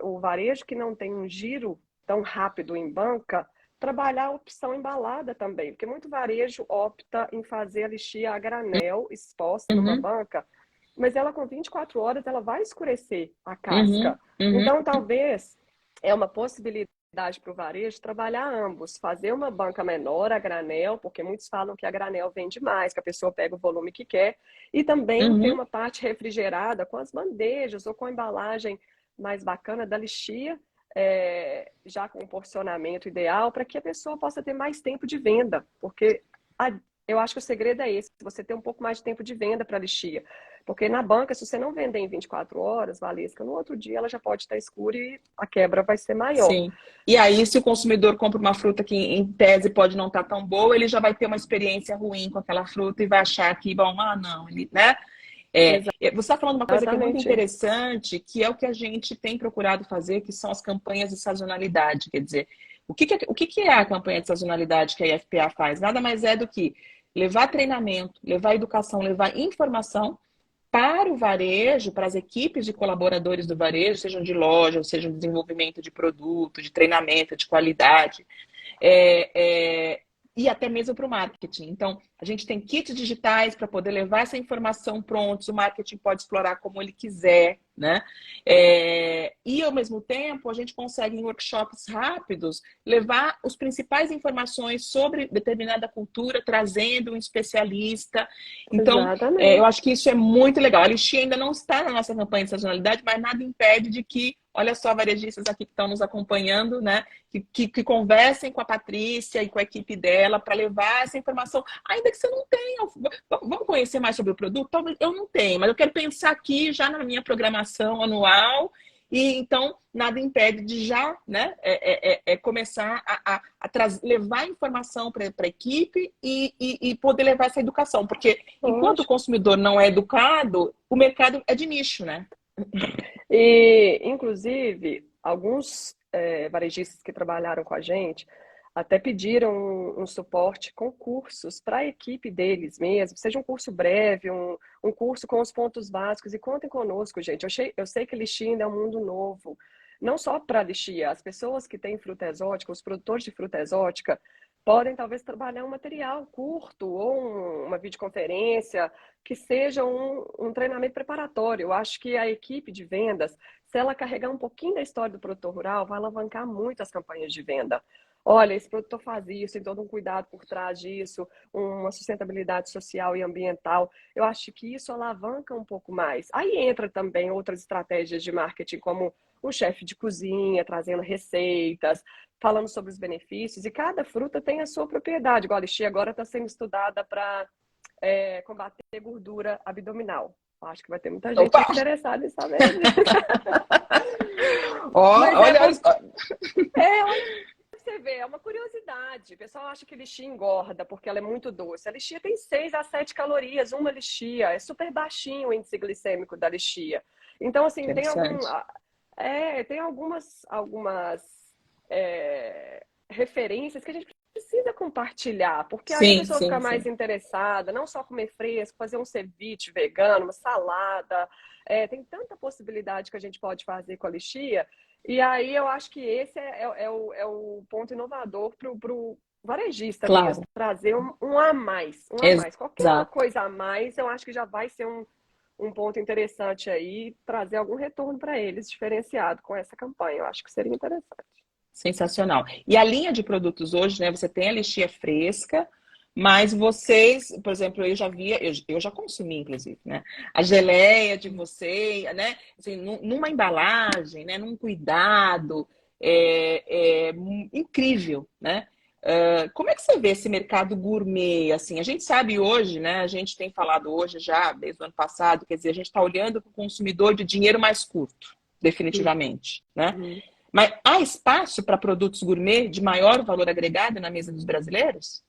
o varejo que não tem um giro tão rápido em banca, trabalhar a opção embalada também, porque muito varejo opta em fazer a lixia a granel exposta numa Uhum. banca, mas ela com 24 horas ela vai escurecer a Uhum. casca. Uhum. Então, talvez é uma possibilidade para o varejo trabalhar ambos, fazer uma banca menor a granel, porque muitos falam que a granel vende mais, que a pessoa pega o volume que quer, e também tem Uhum. uma parte refrigerada com as bandejas ou com a embalagem mais bacana da lixia, já com o porcionamento ideal, para que a pessoa possa ter mais tempo de venda, porque eu acho que o segredo é esse, você ter um pouco mais de tempo de venda para a lixia. Porque na banca, se você não vender em 24 horas, Valesca, no outro dia ela já pode estar escura e a quebra vai ser maior. Sim. E aí, se o consumidor compra uma fruta que, em tese, pode não estar tão boa, ele já vai ter uma experiência ruim com aquela fruta e vai achar que, bom, não, ele, né? Você está falando uma coisa que é muito Exatamente. interessante, que é o que a gente tem procurado fazer, que são as campanhas de sazonalidade. Quer dizer, o que é a campanha de sazonalidade que a IFPA faz? Nada mais é do que levar treinamento, levar educação, levar informação para o varejo, para as equipes de colaboradores do varejo, sejam de loja, sejam de desenvolvimento de produto, de treinamento, de qualidade, e até mesmo para o marketing. Então, a gente tem kits digitais para poder levar essa informação prontos, o marketing pode explorar como ele quiser, né? E, ao mesmo tempo, a gente consegue, em workshops rápidos, levar as principais informações sobre determinada cultura, trazendo um especialista. Então, eu acho que isso é muito legal. A lixia ainda não está na nossa campanha de sazonalidade, mas nada impede de que, olha só, varejistas aqui que estão nos acompanhando, né? Que conversem com a Patrícia e com a equipe dela para levar essa informação, ainda que você não tenha. Vamos conhecer mais sobre o produto? Talvez eu não tenha, mas eu quero pensar aqui já na minha programação anual, e então nada impede de já, né, começar a levar informação para a equipe e poder levar essa educação, porque enquanto o consumidor não é educado, o mercado é de nicho, né? E, inclusive, alguns varejistas que trabalharam com a gente até pediram um suporte com cursos para a equipe deles mesmo, seja um curso breve, um curso com os pontos básicos, e contem conosco, gente. Eu sei que lixia ainda é um mundo novo, não só para lixia, as pessoas que têm fruta exótica, os produtores de fruta exótica, podem talvez trabalhar um material curto ou uma videoconferência que seja um treinamento preparatório. Eu acho que a equipe de vendas, se ela carregar um pouquinho da história do produtor rural, vai alavancar muito as campanhas de venda. Olha, esse produtor faz isso, tem todo um cuidado por trás disso, uma sustentabilidade social e ambiental. Eu acho que isso alavanca um pouco mais. Aí entra também outras estratégias de marketing, como um chefe de cozinha trazendo receitas, falando sobre os benefícios, e cada fruta tem a sua propriedade. Igual a lixia agora está sendo estudada para combater gordura abdominal. Acho que vai ter muita gente interessada em saber disso. Olha, você vê, é uma curiosidade. O pessoal acha que lixia engorda porque ela é muito doce. A lixia tem 6 a 7 calorias, uma lixia. É super baixinho o índice glicêmico da lixia. Então, assim, tem algumas referências que a gente precisa compartilhar, porque aí a pessoa fica mais interessada, não só comer fresco, fazer um ceviche vegano, uma salada. Tem tanta possibilidade que a gente pode fazer com a lixia. E aí eu acho que esse é o ponto inovador para o varejista mesmo, trazer um a mais. Qualquer coisa a mais, eu acho que já vai ser um ponto interessante aí, trazer algum retorno para eles, diferenciado com essa campanha. Eu acho que seria interessante. Sensacional. E a linha de produtos hoje, né? Você tem a lixia fresca, mas vocês, por exemplo, eu já consumi, inclusive, né? A geleia de vocês, né? Assim, numa embalagem, né? Num cuidado incrível, né? Como é que você vê esse mercado gourmet? Assim, a gente sabe hoje, né? A gente tem falado hoje já, desde o ano passado, quer dizer, a gente está olhando para o consumidor de dinheiro mais curto, definitivamente, né? Mas há espaço para produtos gourmet de maior valor agregado na mesa dos brasileiros?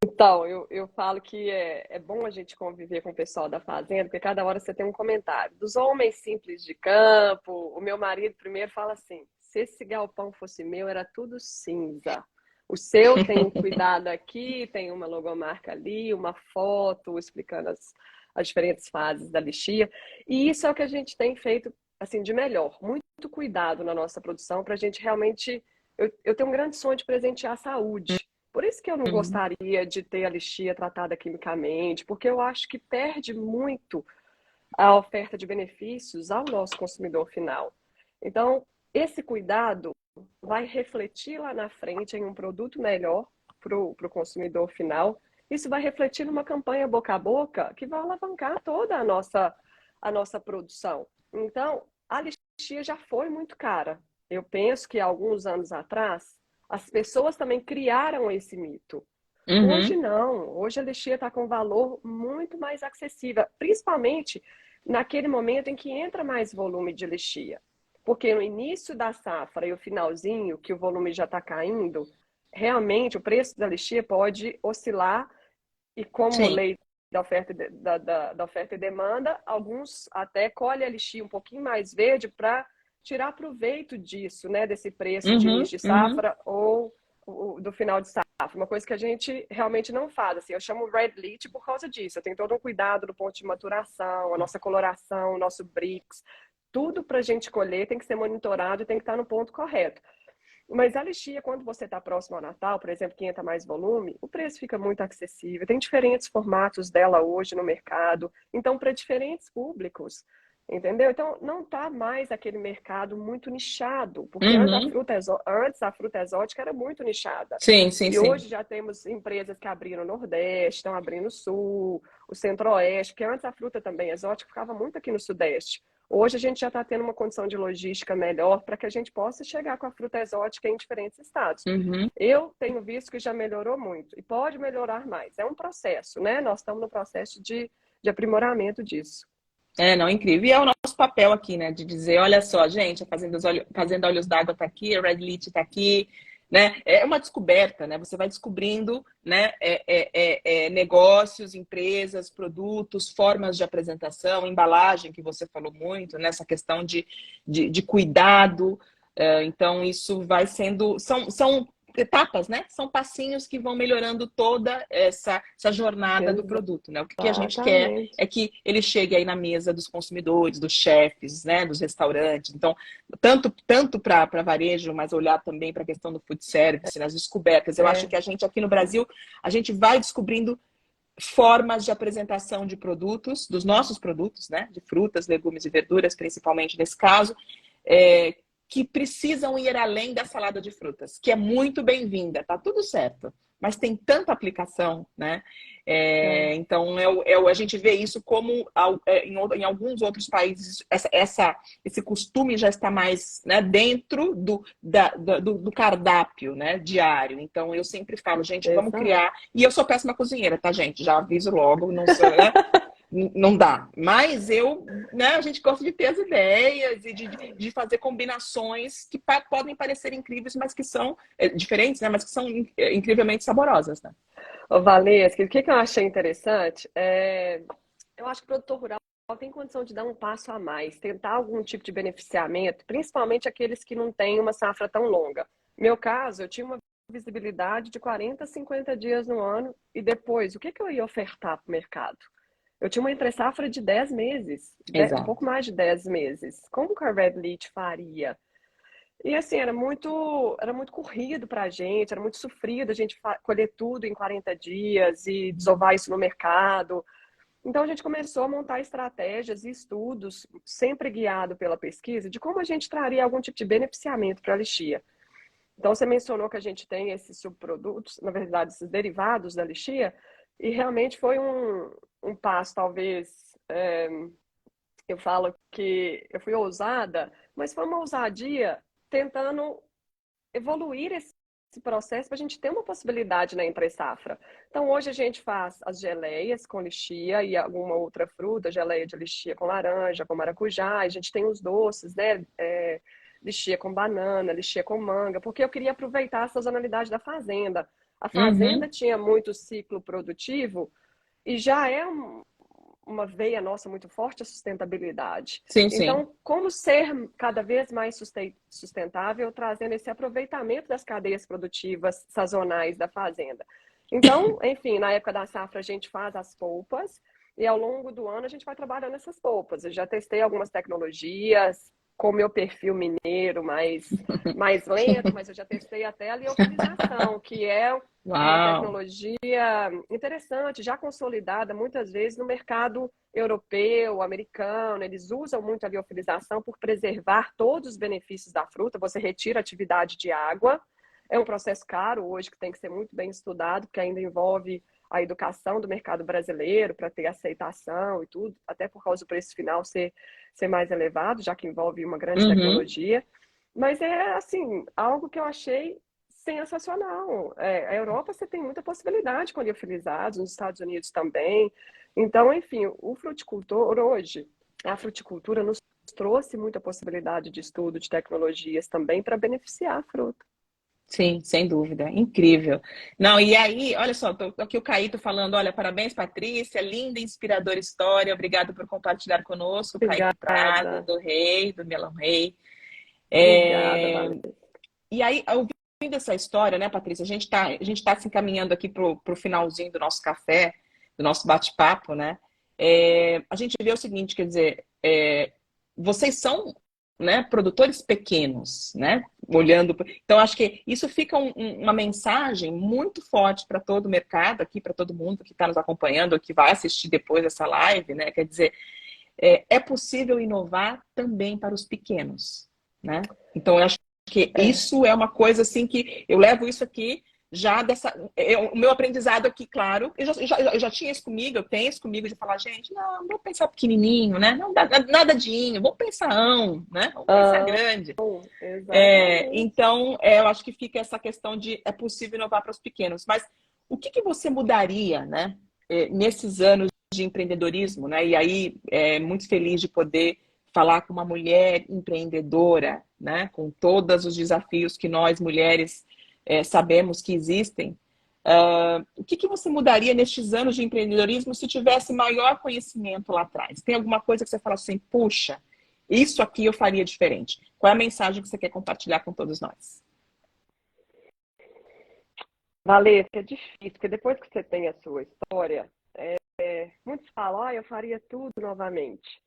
Então, eu falo que é bom a gente conviver com o pessoal da fazenda, porque cada hora você tem um comentário. Dos homens simples de campo, o meu marido primeiro fala assim: se esse galpão fosse meu, era tudo cinza. O seu tem um cuidado aqui, tem uma logomarca ali, uma foto explicando as diferentes fases da lixia. E isso é o que a gente tem feito assim, de melhor. Muito cuidado na nossa produção para a gente realmente... Eu tenho um grande sonho de presentear a saúde. Por isso que eu não gostaria de ter a lixia tratada quimicamente, porque eu acho que perde muito a oferta de benefícios ao nosso consumidor final. Então, esse cuidado vai refletir lá na frente em um produto melhor para o consumidor final. Isso vai refletir numa campanha boca a boca que vai alavancar toda a nossa produção. Então, a lixia já foi muito cara. Eu penso que há alguns anos atrás, as pessoas também criaram esse mito. Hoje não. Hoje a lixia está com um valor muito mais acessível, principalmente naquele momento em que entra mais volume de lixia. Porque no início da safra e o finalzinho, que o volume já está caindo, realmente o preço da lixia pode oscilar e como Sim. lei da oferta, da oferta e demanda, alguns até colhem a lixia um pouquinho mais verde para tirar proveito disso, né? Desse preço de início de safra ou do final de safra. Uma coisa que a gente realmente não faz. Assim, eu chamo Red Leach por causa disso. Eu tenho todo um cuidado do ponto de maturação, a nossa coloração, o nosso brix. Tudo para a gente colher tem que ser monitorado e tem que estar no ponto correto. Mas a lixia, quando você está próximo ao Natal, por exemplo, que entra mais volume, o preço fica muito acessível. Tem diferentes formatos dela hoje no mercado, então para diferentes públicos, entendeu? Então não está mais aquele mercado muito nichado, porque antes a fruta exótica era muito nichada. Sim, sim, E sim. hoje já temos empresas que abriram no Nordeste, estão abrindo no Sul, o Centro-Oeste, porque antes a fruta também exótica ficava muito aqui no Sudeste. Hoje a gente já está tendo uma condição de logística melhor para que a gente possa chegar com a fruta exótica em diferentes estados. Eu tenho visto que já melhorou muito e pode melhorar mais. É um processo, né? Nós estamos no processo de aprimoramento disso. Não, incrível. E é o nosso papel aqui, né? De dizer, olha só, gente, a Fazenda Olhos d'Água está aqui, a Red Leach está aqui, né? É uma descoberta, né? Você vai descobrindo, né? Negócios, empresas, produtos, formas de apresentação, embalagem, que você falou muito, nessa questão de cuidado. Então, isso vai sendo... São etapas, né? São passinhos que vão melhorando toda essa jornada do produto, né? O que a gente quer é que ele chegue aí na mesa dos consumidores, dos chefes, né? Dos restaurantes. Então, tanto para varejo, mas olhar também para a questão do food service, nas descobertas. Eu acho que a gente aqui no Brasil, a gente vai descobrindo formas de apresentação de produtos, dos nossos produtos, né? De frutas, legumes e verduras, principalmente nesse caso, que precisam ir além da salada de frutas, que é muito bem-vinda, tá tudo certo, mas tem tanta aplicação, né? Então, a gente vê isso como em alguns outros países, esse costume já está mais, né, dentro do cardápio, né, diário. Então, eu sempre falo, gente, vamos criar... E eu sou péssima cozinheira, tá, gente? Já aviso logo, não sou... Né? Não dá. Mas a gente gosta de ter as ideias e de fazer combinações que podem parecer incríveis, mas que são diferentes, né? Mas que são incrivelmente saborosas, né? Valesca, o que eu achei interessante eu acho que o produtor rural tem condição de dar um passo a mais, tentar algum tipo de beneficiamento, principalmente aqueles que não têm uma safra tão longa. No meu caso, eu tinha uma visibilidade de 40, 50 dias no ano e depois, o que eu ia ofertar para o mercado? Eu tinha uma entre-safra de 10 meses, um pouco mais de 10 meses. Como que a Red Leach faria? E assim, era muito corrido para a gente, era muito sofrido a gente colher tudo em 40 dias e desovar isso no mercado. Então a gente começou a montar estratégias e estudos, sempre guiado pela pesquisa, de como a gente traria algum tipo de beneficiamento para a lixia. Então você mencionou que a gente tem esses subprodutos, na verdade, esses derivados da lixia, e realmente foi um passo, talvez, eu falo que eu fui ousada, mas foi uma ousadia tentando evoluir esse processo para a gente ter uma possibilidade na entre-safra. Então, hoje a gente faz as geleias com lixia e alguma outra fruta, geleia de lixia com laranja, com maracujá, a gente tem os doces, né? Lixia com banana, lixia com manga, porque eu queria aproveitar a sazonalidade da fazenda. A fazenda tinha muito ciclo produtivo e já é uma veia nossa muito forte a sustentabilidade. Sim, então, sim. como ser cada vez mais sustentável, trazendo esse aproveitamento das cadeias produtivas sazonais da fazenda. Então, enfim, na época da safra a gente faz as polpas e ao longo do ano a gente vai trabalhando essas polpas. Eu já testei algumas tecnologias, com o meu perfil mineiro mais lento, mas eu já testei até a liofilização, que é uma Uau! tecnologia interessante, já consolidada muitas vezes no mercado europeu, americano. Eles usam muito a liofilização por preservar todos os benefícios da fruta. Você retira a atividade de água. É um processo caro hoje que tem que ser muito bem estudado, porque ainda envolve a educação do mercado brasileiro para ter aceitação e tudo, até por causa do preço final ser mais elevado, já que envolve uma grande Uhum. tecnologia. Mas é, assim, algo que eu achei sensacional. A Europa você tem muita possibilidade com liofilizados, nos Estados Unidos também. Então, enfim, o fruticultor hoje, a fruticultura nos trouxe muita possibilidade de estudo de tecnologias também para beneficiar a fruta. Sim, sem dúvida. Incrível. Não, e aí, olha só, tô aqui o Caíto falando, olha, parabéns, Patrícia, linda e inspiradora história, obrigado por compartilhar conosco, Caíto Prado, Obrigada. do Rei, do Melão Rei. Obrigada, É, Valéria. E aí, ouvindo essa história, né, Patrícia, a gente tá se encaminhando aqui pro finalzinho do nosso café, do nosso bate-papo, né? A gente vê o seguinte, quer dizer, vocês são, né, produtores pequenos, né? Então, acho que isso fica uma mensagem muito forte para todo o mercado, aqui, para todo mundo que está nos acompanhando, que vai assistir depois essa live, né? Quer dizer, é possível inovar também para os pequenos, né? Então, eu acho que isso é uma coisa assim que eu levo isso aqui já o meu aprendizado aqui, claro, eu já tinha isso comigo, eu tenho isso comigo de falar, gente, não, vamos pensar pequenininho, né? Não dá nadadinho, vamos pensar né? Vamos pensar grande. Exatamente. Então, eu acho que fica essa questão de é possível inovar para os pequenos, mas o que você mudaria, né? Nesses anos de empreendedorismo, né? E aí, muito feliz de poder falar com uma mulher empreendedora, né? Com todos os desafios que nós, mulheres, sabemos que existem. O que você mudaria nestes anos de empreendedorismo se tivesse maior conhecimento lá atrás? Tem alguma coisa que você fala assim, puxa, isso aqui eu faria diferente? Qual é a mensagem que você quer compartilhar com todos nós? Valesca, é difícil, porque depois que você tem a sua história, muitos falam, eu faria tudo novamente.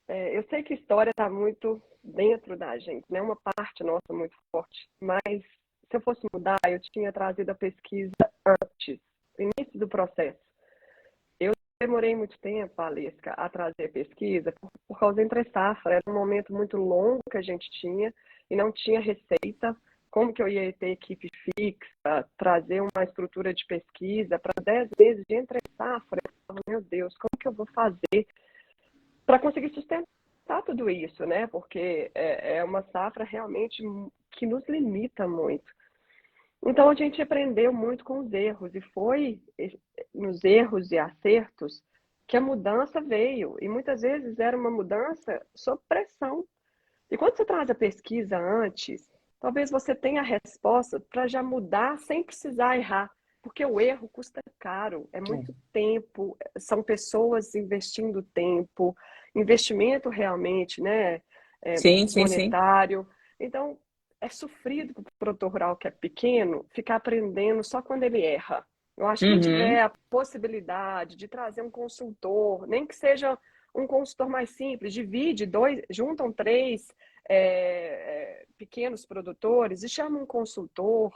Eu sei que história está muito dentro da gente, né? Uma parte nossa muito forte, mas se eu fosse mudar, eu tinha trazido a pesquisa antes, no início do processo. Eu demorei muito tempo, Valesca, a trazer a pesquisa por causa da entre-safra. Era um momento muito longo que a gente tinha e não tinha receita. Como que eu ia ter equipe fixa, trazer uma estrutura de pesquisa para 10 meses de entre-safra? Eu falava, meu Deus, como que eu vou fazer para conseguir sustentar tudo isso, né? Porque é uma safra realmente que nos limita muito. Então a gente aprendeu muito com os erros e foi nos erros e acertos que a mudança veio. E muitas vezes era uma mudança sob pressão. E quando você traz a pesquisa antes, talvez você tenha a resposta para já mudar sem precisar errar. Porque o erro custa caro, é muito tempo, são pessoas investindo tempo, investimento realmente, né, Sim, sim, sim. monetário. Então, é sofrido para o produtor rural que é pequeno ficar aprendendo só quando ele erra. Eu acho que quem Uhum. tiver a possibilidade de trazer um consultor, nem que seja um consultor mais simples, divide dois, juntam três pequenos produtores e chama um consultor.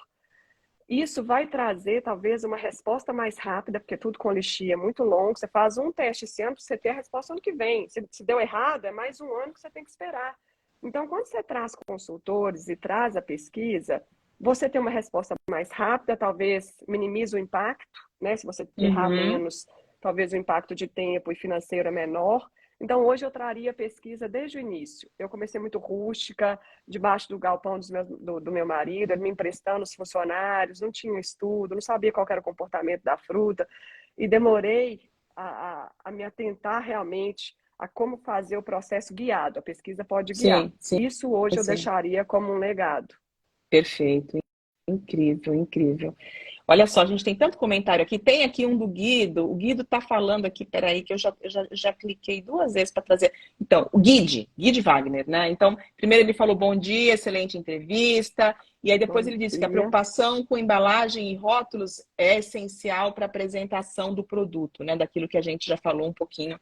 Isso vai trazer talvez uma resposta mais rápida, porque tudo com lixia é muito longo. Você faz um teste esse ano para você ter a resposta ano que vem. Se deu errado, é mais um ano que você tem que esperar. Então, quando você traz consultores e traz a pesquisa, você tem uma resposta mais rápida, talvez minimiza o impacto, né? Se você errar Uhum. menos, talvez o impacto de tempo e financeiro é menor. Então, hoje eu traria pesquisa desde o início. Eu comecei muito rústica, debaixo do galpão do meu marido, ele me emprestando os funcionários, não tinha estudo, não sabia qual era o comportamento da fruta, e demorei a me atentar realmente a como fazer o processo guiado. A pesquisa pode guiar. Sim, sim, Isso hoje eu sim. deixaria como um legado. Perfeito. Incrível, incrível. Olha só, a gente tem tanto comentário aqui. Tem aqui um do Guido. O Guido está falando aqui, peraí, que eu já cliquei 2 vezes para trazer. Então, o Guide Wagner, né? Então, primeiro ele falou bom dia, excelente entrevista. E aí depois Bom ele disse que a dia. preocupação com embalagem e rótulos é essencial para a apresentação do produto, né? Daquilo que a gente já falou um pouquinho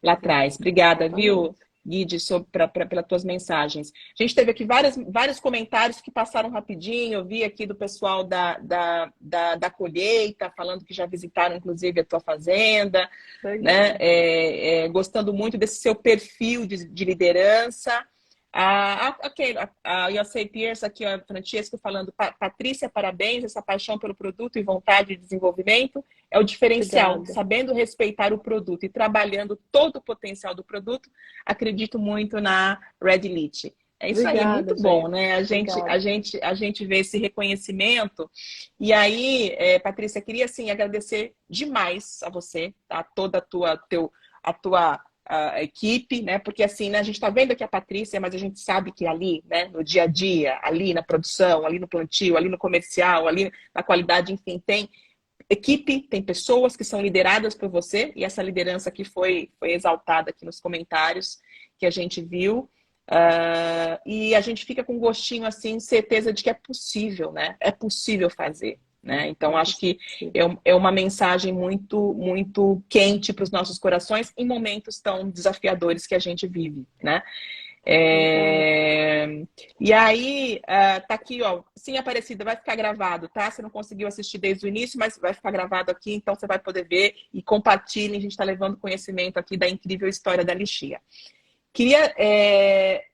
lá atrás. Obrigada, viu? Exatamente. Guide, pelas tuas mensagens. A gente teve aqui vários comentários que passaram rapidinho. Eu vi aqui do pessoal da colheita, falando que já visitaram, inclusive, a tua fazenda, né? Gostando muito desse seu perfil de liderança. A USA Pierce aqui, a Francesco falando, Patrícia, parabéns, essa paixão pelo produto e vontade de desenvolvimento é o diferencial. Obrigada. Sabendo respeitar o produto e trabalhando todo o potencial do produto, acredito muito na Red Leach. É isso. Obrigada, aí, muito gente. Bom, né? A gente vê esse reconhecimento. E aí, Patrícia, queria assim agradecer demais a você, tá? Toda a tua a equipe, né? Porque assim, né, a gente está vendo aqui a Patrícia, mas a gente sabe que ali, né, no dia a dia, ali na produção, ali no plantio, ali no comercial, ali na qualidade, enfim, tem equipe, tem pessoas que são lideradas por você, e essa liderança aqui foi exaltada aqui nos comentários que a gente viu. E a gente fica com um gostinho assim, certeza de que é possível, né? É possível fazer. Né? Então, acho que é uma mensagem muito, muito quente para os nossos corações em momentos tão desafiadores que a gente vive, né? E aí, tá aqui, ó, sim, Aparecida, vai ficar gravado, tá? Você não conseguiu assistir desde o início, mas vai ficar gravado aqui, então você vai poder ver e compartilhem, a gente está levando conhecimento aqui da incrível história da Lixia. Queria,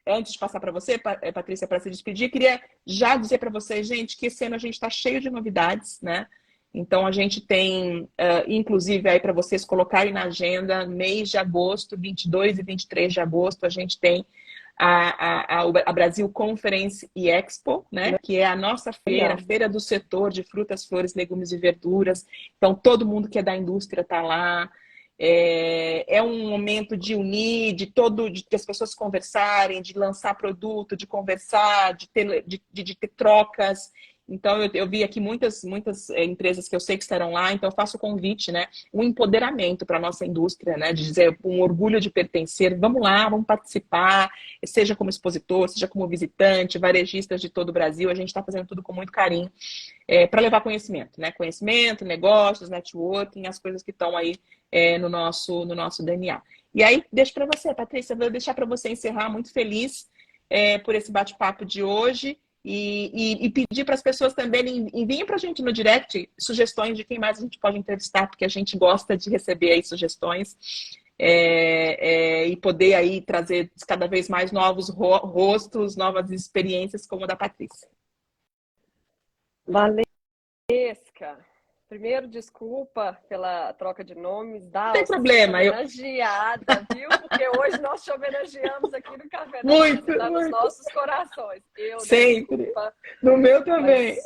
antes de passar para você, Patrícia, para se despedir, queria já dizer para vocês, gente, que esse ano a gente está cheio de novidades, né? Então, a gente tem, inclusive, aí para vocês colocarem na agenda, mês de agosto, 22 e 23 de agosto, a gente tem a Brasil Conference e Expo, né? Que é a nossa feira, a feira do setor de frutas, flores, legumes e verduras. Então, todo mundo que é da indústria está lá. É um momento de unir, de as pessoas conversarem, de lançar produto, de conversar, de ter trocas. Então, eu vi aqui muitas empresas que eu sei que estarão lá, então eu faço o convite, né? Um empoderamento para a nossa indústria, né? De dizer, um orgulho de pertencer, vamos lá, vamos participar, seja como expositor, seja como visitante, varejistas de todo o Brasil, a gente está fazendo tudo com muito carinho para levar conhecimento, né? Conhecimento, negócios, networking, as coisas que estão aí no nosso DNA. E aí, deixo para você, Patrícia, vou deixar para você encerrar, muito feliz por esse bate-papo de hoje. E pedir para as pessoas também enviem para a gente no direct sugestões de quem mais a gente pode entrevistar, porque a gente gosta de receber aí sugestões e poder aí trazer cada vez mais novos rostos, novas experiências como a da Patrícia. Valesca, primeiro, desculpa pela troca de nomes. Não tem problema. Homenageada, viu? Porque hoje nós te homenageamos aqui no Café da Muito, Manhã, nos nossos corações. Sempre. Desculpa. No meu também.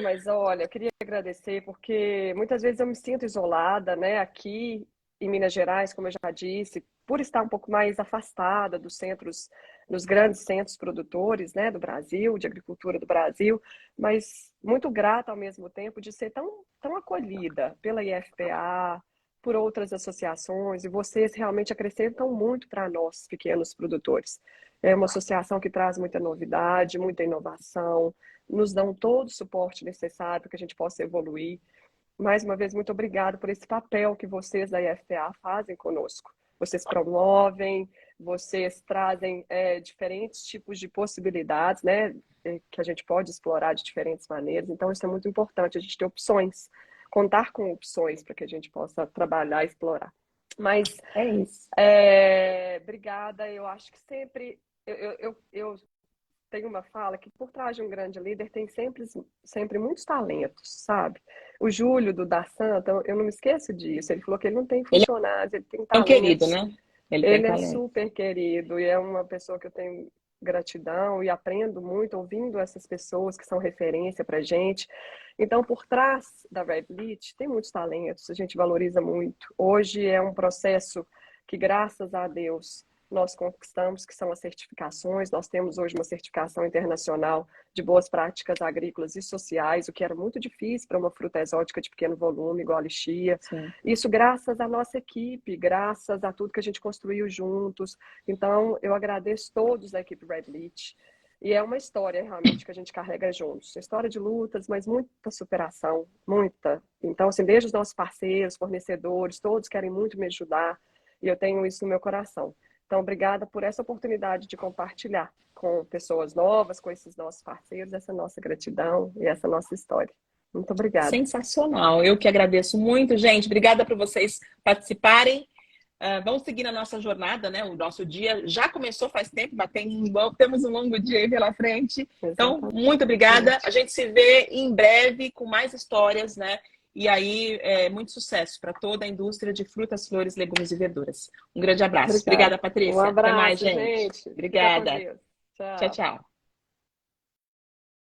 Mas olha, eu queria agradecer, porque muitas vezes eu me sinto isolada, né? Aqui em Minas Gerais, como eu já disse, por estar um pouco mais afastada dos grandes centros produtores, né, do Brasil, de agricultura do Brasil, mas muito grata ao mesmo tempo de ser tão acolhida pela IFPA, por outras associações, e vocês realmente acrescentam muito para nós, pequenos produtores. É uma associação que traz muita novidade, muita inovação, nos dão todo o suporte necessário para que a gente possa evoluir. Mais uma vez, muito obrigada por esse papel que vocês da IFPA fazem conosco. Vocês promovem, vocês trazem diferentes tipos de possibilidades, né, que a gente pode explorar de diferentes maneiras. Então, isso é muito importante, a gente ter opções, contar com opções para que a gente possa trabalhar e explorar. Mas é isso. Obrigada. Eu acho que sempre eu tenho uma fala que por trás de um grande líder tem sempre muitos talentos, sabe? O Júlio do Da Santa, eu não me esqueço disso. Ele falou que ele não tem funcionários, ele tem talentos. É um querido, né? Ele é super querido e é uma pessoa que eu tenho gratidão e aprendo muito ouvindo essas pessoas que são referência pra gente. Então, por trás da Red Leach tem muitos talentos, a gente valoriza muito. Hoje é um processo que, graças a Deus, nós conquistamos, que são as certificações. Nós temos hoje uma certificação internacional de boas práticas agrícolas e sociais, o que era muito difícil para uma fruta exótica de pequeno volume, igual a lixia. Sim. Isso graças à nossa equipe, graças a tudo que a gente construiu juntos. Então, eu agradeço todos da equipe Red Leach. E é uma história, realmente, que a gente carrega juntos. História de lutas, mas muita superação, muita. Então, assim, desde os nossos parceiros, fornecedores, todos querem muito me ajudar. E eu tenho isso no meu coração. Então, obrigada por essa oportunidade de compartilhar com pessoas novas, com esses nossos parceiros, essa nossa gratidão e essa nossa história. Muito obrigada. Sensacional. Eu que agradeço muito, gente. Obrigada por vocês participarem. Vamos seguir na nossa jornada, né? O nosso dia já começou faz tempo, mas temos um longo dia aí pela frente. Então, muito obrigada. A gente se vê em breve com mais histórias, né? E aí, muito sucesso para toda a indústria de frutas, flores, legumes e verduras. Um grande abraço. Obrigada, Patrícia. Um abraço, até mais, gente. Obrigada. Tchau. Tchau, tchau.